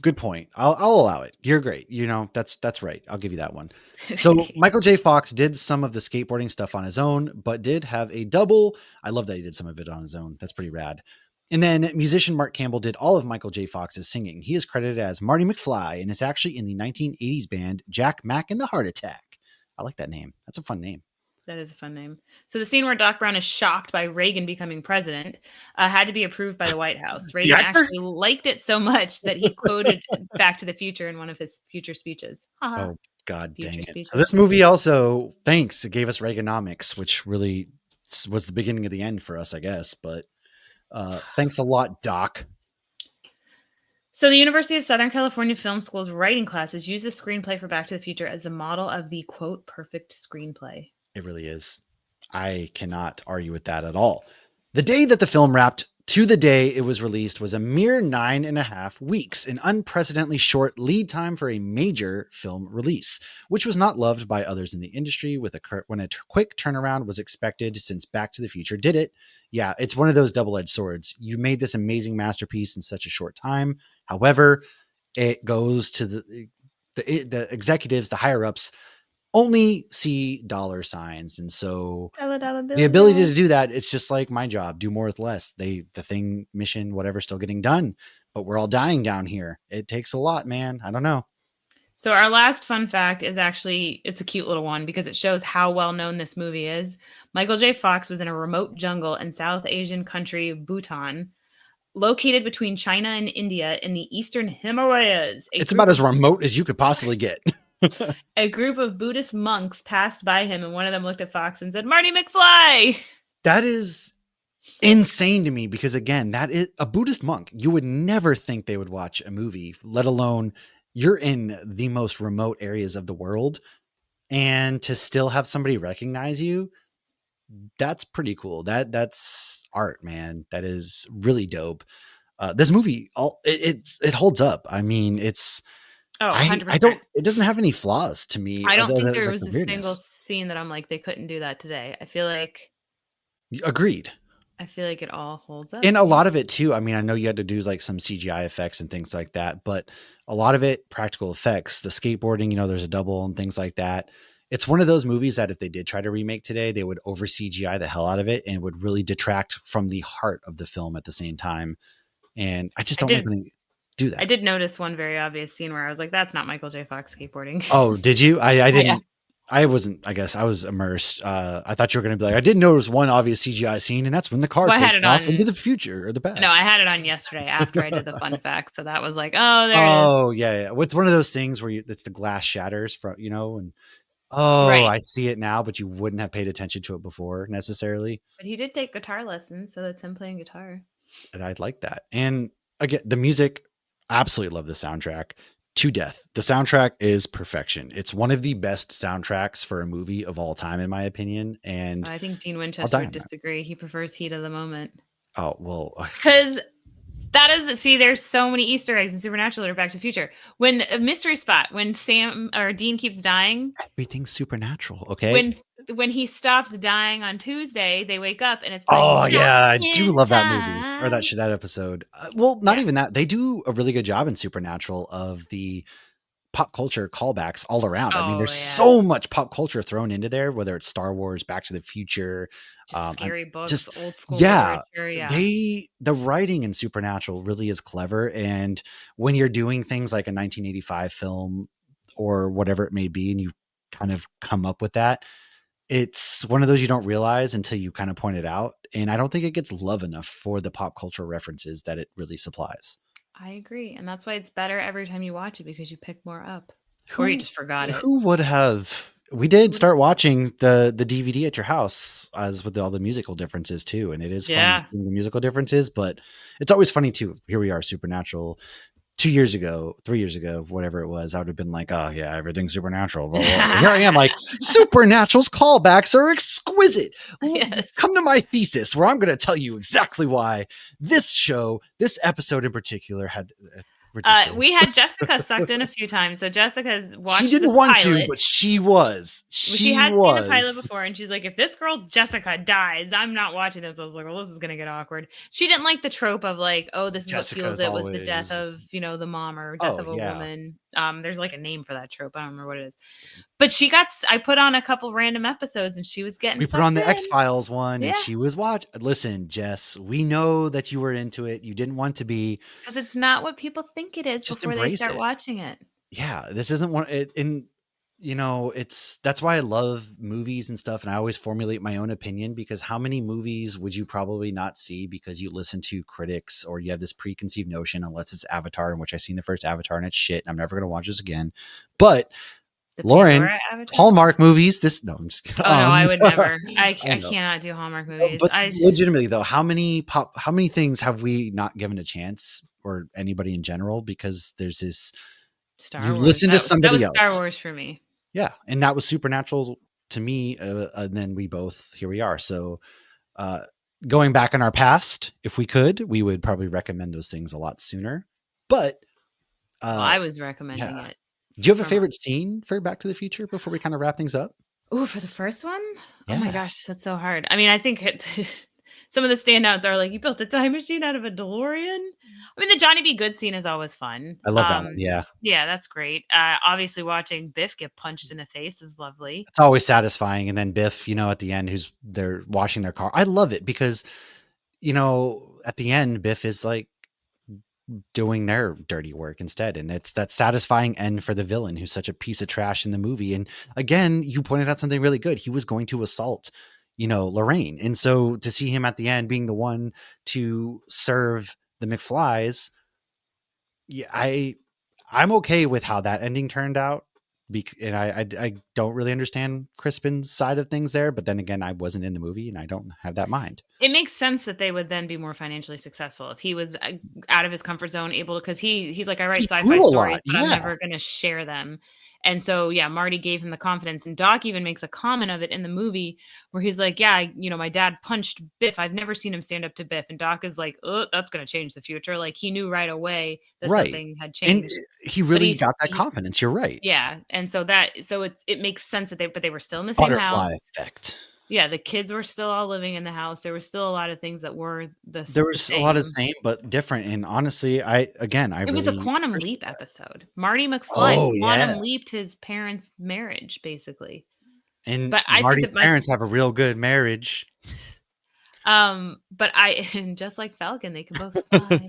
Good point. I'll allow it. You're great. That's right. I'll give you that one. So Michael J. Fox did some of the skateboarding stuff on his own, but did have a double. I love that he did some of it on his own. That's pretty rad. And then musician Mark Campbell did all of Michael J. Fox's singing. He is credited as Marty McFly and is actually in the 1980s band Jack Mack and the Heart Attack. I like that name. That's a fun name. That is a fun name. So the scene where Doc Brown is shocked by Reagan becoming president had to be approved by the White House. The Reagan actor? actually liked it so much that he quoted Back to the Future in one of his future speeches. Haha. Oh, God dang Future it. So speeches. this movie also, thanks, it gave us Reaganomics, which really was the beginning of the end for us, I guess. But thanks a lot, Doc. So the University of Southern California Film School's writing classes use the screenplay for Back to the Future as the model of the, quote, perfect screenplay. It really is. I cannot argue with that at all. The day that the film wrapped to the day it was released was a mere 9.5 weeks, an unprecedentedly short lead time for a major film release, which was not loved by others in the industry when a quick turnaround was expected since Back to the Future did it. Yeah, it's one of those double-edged swords. You made this amazing masterpiece in such a short time. However, it goes to the executives, the higher ups, only see dollar signs. And so Dollar, dollar bill, the ability y'all. to do that, it's just like my job, do more with less. The thing, mission, whatever, still getting done, but we're all dying down here. It takes a lot, man. I don't know. So our last fun fact is actually, it's a cute little one because it shows how well known this movie is. Michael J. Fox was in a remote jungle in South Asian country Bhutan, located between China and India in the eastern Himalayas. It's about as remote as you could possibly get. A group of Buddhist monks passed by him, and one of them looked at Fox and said, "Marty McFly." That is insane to me because, again, that is a Buddhist monk. You would never think they would watch a movie, let alone you're in the most remote areas of the world, and to still have somebody recognize you. That's pretty cool. That's art, man. That is really dope. This movie, it holds up. I mean, it's Oh, I don't. 100%. It doesn't have any flaws to me, I don't other think than there like was the a single weirdness. scene that I'm like, they couldn't do that today. Agreed. I feel like it all holds up. And a Yeah. lot of it too. I mean, I know you had to do like some CGI effects and things like that, but a lot of it practical effects. The skateboarding, there's a double and things like that. It's one of those movies that if they did try to remake today, they would over CGI the hell out of it and would really detract from the heart of the film at the same time. And I just I don't like did when they do I that. did notice one very obvious scene where I was like, that's not Michael J. Fox skateboarding. Oh, did you? I Yeah. didn't. I wasn't. I guess I was immersed. I thought you were going to be like, I did notice one obvious CGI scene, and that's when the car Well, I had takes it off into on the future or the no, I past. had it on yesterday after I did the fun fact. So that was like, oh, there it is. Oh yeah. It's one of those things where it's the glass shatters from, and oh, Right. I see it now, but you wouldn't have paid attention to it before necessarily. But he did take guitar lessons, so that's him playing guitar. And I'd like that. And again, the music, I absolutely love the soundtrack to death. The soundtrack is perfection. It's one of the best soundtracks for a movie of all time, in my opinion. And I think Dean I'll Winchester die would on that. disagree. He prefers Heat of the Moment. Oh, well, Because that is, see, there's so many Easter eggs in Supernatural or Back to the Future. When a mystery spot, when Sam or Dean keeps dying, everything's supernatural. Okay. when he stops dying on Tuesday, they wake up and it's playing Oh Back yeah, I do in love that movie or Time. that episode. Well, not Yeah. even that. They do a really good job in Supernatural of the pop culture callbacks all around. I mean, Oh there's yeah. so much pop culture thrown into there, whether it's Star Wars, Back to the Future, Just and scary books, just old school yeah, literature. Yeah. the writing in Supernatural really is clever. And when you're doing things like a 1985 film or whatever it may be, and you kind of come up with that, it's one of those you don't realize until you kind of point it out. And I don't think it gets love enough for the pop culture references that it really supplies. I agree. And that's why it's better every time you watch it because you pick more up. Or you Who just forgot it. who would have? We did start watching the DVD at your house, as with all the musical differences too, and it is funny Yeah. seeing the musical differences. But it's always funny too. Here we are, Supernatural. 2 years ago, 3 years ago, whatever it was, I would have been like, "Oh yeah, everything's supernatural." Blah, blah, blah. Here I am, like, Supernatural's callbacks are exquisite. Yes. Come to my thesis, where I'm going to tell you exactly why this show, this episode in particular, had. Ridiculous. We had Jessica sucked in a few times. So Jessica's watched She didn't the want pilot. to, but she was. She had seen the pilot before, and she's like, if this girl Jessica dies, I'm not watching this. I was like, well, this is gonna get awkward. She didn't like the trope of like, oh, this is Jessica's what fuels it was the death always- of the mom or death Oh, of a yeah. woman. There's like a name for that trope. I don't remember what it is. But I put on a couple random episodes, and she was getting. We put on the in. X-Files one, Yeah. and she was watching. Listen, Jess, we know that you were into it. You didn't want to be. Because it's not what people think it is Just before they embrace start it. watching it. Yeah, this isn't one. That's why I love movies and stuff, and I always formulate my own opinion, because how many movies would you probably not see because you listen to critics or you have this preconceived notion, unless it's Avatar, in which I seen the first Avatar and it's shit, and I'm never going to watch this again. But The Lauren, Pandora Avatar? Hallmark movies. No, I'm just kidding. Oh no, I would never. I know. cannot do Hallmark movies. But legitimately though, how many things have we not given a chance, or anybody in general? Because there's this. Star You Wars. listen to somebody that was else. Star Wars for me. Yeah, and that was Supernatural to me. And then here we are. So going back in our past, if we could, we would probably recommend those things a lot sooner. But I was recommending yeah. it. Do you have a favorite scene for Back to the Future before we kind of wrap things up? Oh, for the first one? Yeah. Oh my gosh, that's so hard. I mean, I think some of the standouts are like, you built a time machine out of a DeLorean. I mean, the Johnny B. Good scene is always fun. I love that one. Yeah. Yeah, that's great. Obviously, watching Biff get punched in the face is lovely. It's always satisfying. And then Biff, at the end, they're washing their car. I love it because, at the end, Biff is like doing their dirty work instead. And it's that satisfying end for the villain who's such a piece of trash in the movie. And again, you pointed out something really good. He was going to assault, Lorraine. And so to see him at the end being the one to serve the McFlys, yeah, I'm okay with how that ending turned out. And I don't really understand Crispin's side of things there, but then again, I wasn't in the movie and I don't have that mind. It makes sense that they would then be more financially successful if he was out of his comfort zone, able to, because he's like, I write He sci-fi grew a stories, lot. but I'm Yeah. never going to share them. And so, yeah, Marty gave him the confidence, and Doc even makes a comment of it in the movie where he's like, yeah, my dad punched Biff. I've never seen him stand up to Biff. And Doc is like, oh, that's going to change the future. Like, he knew right away that Right. something had And changed. he really got that confidence. You're right. Yeah. And so it makes sense that they were still in the same Butterfly house. effect. Yeah, the kids were still all living in the house. There were still a lot of things that were There was a lot of same but different. And honestly, It was a quantum leap episode. Marty McFly quantum leaped his parents' marriage, basically. And but I Marty's think parents have a real good marriage. But and just like Falcon, they can both fly.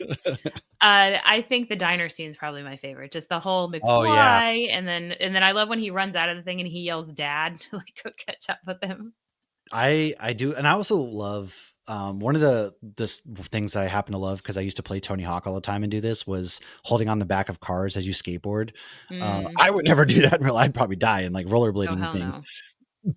I think the diner scene is probably my favorite. Just the whole McFly, Oh, yeah. and then I love when he runs out of the thing and he yells "Dad" to like go catch up with him. I do, and I also love one of the things that I happen to love because I used to play Tony Hawk all the time and do this was holding on the back of cars as you skateboard. I would never do that in real life. I'd probably die and like rollerblading and things. No.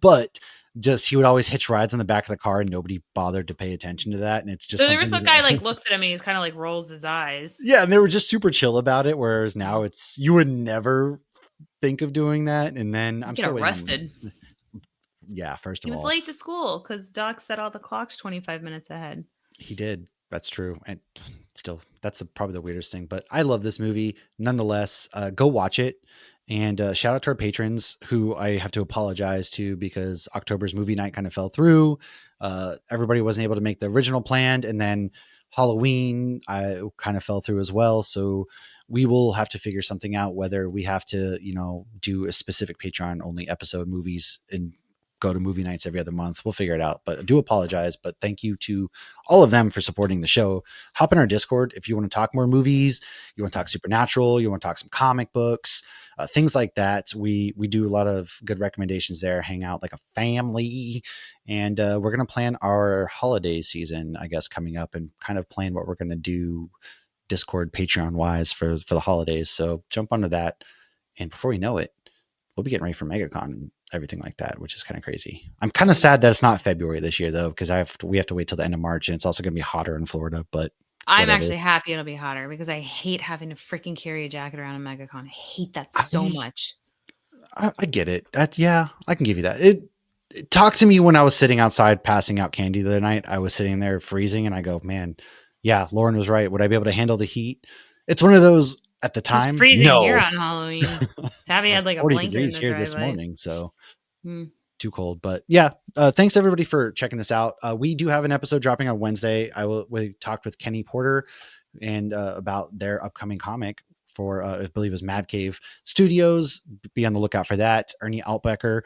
But just he would always hitch rides on the back of the car and nobody bothered to pay attention to that. And it's just so there was some guy like looks at him and he's kind of like rolls his eyes. Yeah, and they were just super chill about it. Whereas now it's you would never think of doing that. And then I'm still arrested. Yeah, first of all, he was late to school because Doc set all the clocks 25 minutes ahead. He did. That's true. And still, that's probably the weirdest thing. But I love this movie. Nonetheless, go watch it. And shout out to our patrons who I have to apologize to because October's movie night kind of fell through. Everybody wasn't able to make the original planned. And then Halloween I kind of fell through as well. So we will have to figure something out whether we have to, do a specific Patreon only episode movies and go to movie nights every other month. We'll figure it out, but I do apologize. But thank you to all of them for supporting the show. Hop in our Discord if you want to talk more movies, you want to talk supernatural, you want to talk some comic books, things like that. We do a lot of good recommendations there. Hang out like a family, and we're gonna plan our holiday season, I guess, coming up, and kind of plan what we're gonna do Discord, Patreon wise for the holidays. So jump onto that, and before we know it, we'll be getting ready for MegaCon and everything like that, which is kind of crazy. I'm kind of sad that it's not February this year though, because we have to wait till the end of March, and it's also going to be hotter in Florida. But I'm actually happy it'll be hotter because I hate having to freaking carry a jacket around in MegaCon. I hate that so much. I get it. Yeah, I can give you that. It talked to me when I was sitting outside passing out candy the other night. I was sitting there freezing, and I go, man, yeah, Lauren was right. Would I be able to handle the heat? It's one of those. At the time, it was freezing here on Halloween. Tabby had like a 40 blanket degrees in the here this driveway. morning, so too cold. But yeah, thanks everybody for checking this out. We do have an episode dropping on Wednesday. We talked with Kenny Porter and about their upcoming comic for I believe it was Mad Cave Studios. Be on the lookout for that. Ernie Altbecker.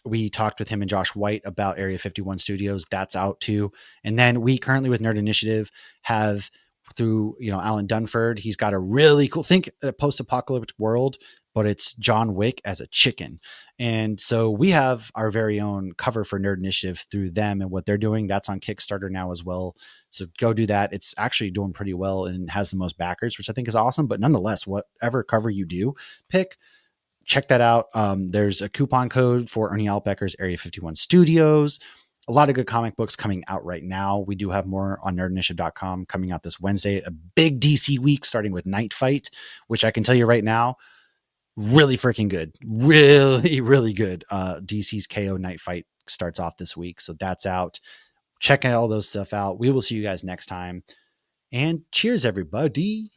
We talked with him and Josh White about Area 51 Studios. That's out too. And then we currently with Nerd Initiative have through Alan Dunford. He's got a really cool think a post-apocalyptic world, but it's John Wick as a chicken. And so we have our very own cover for Nerd Initiative through them and what they're doing. That's on Kickstarter now as well. So go do that. It's actually doing pretty well and has the most backers, which I think is awesome. But nonetheless, whatever cover you do pick, check that out. There's a coupon code for Ernie Altbecker's Area 51 Studios. A lot of good comic books coming out right now. We do have more on nerdinitiative.com coming out this Wednesday. A big DC week starting with Night Fight, which I can tell you right now, really freaking good. Really, really good. DC's KO Night Fight starts off this week. So that's out. Check all those stuff out. We will see you guys next time. And cheers, everybody.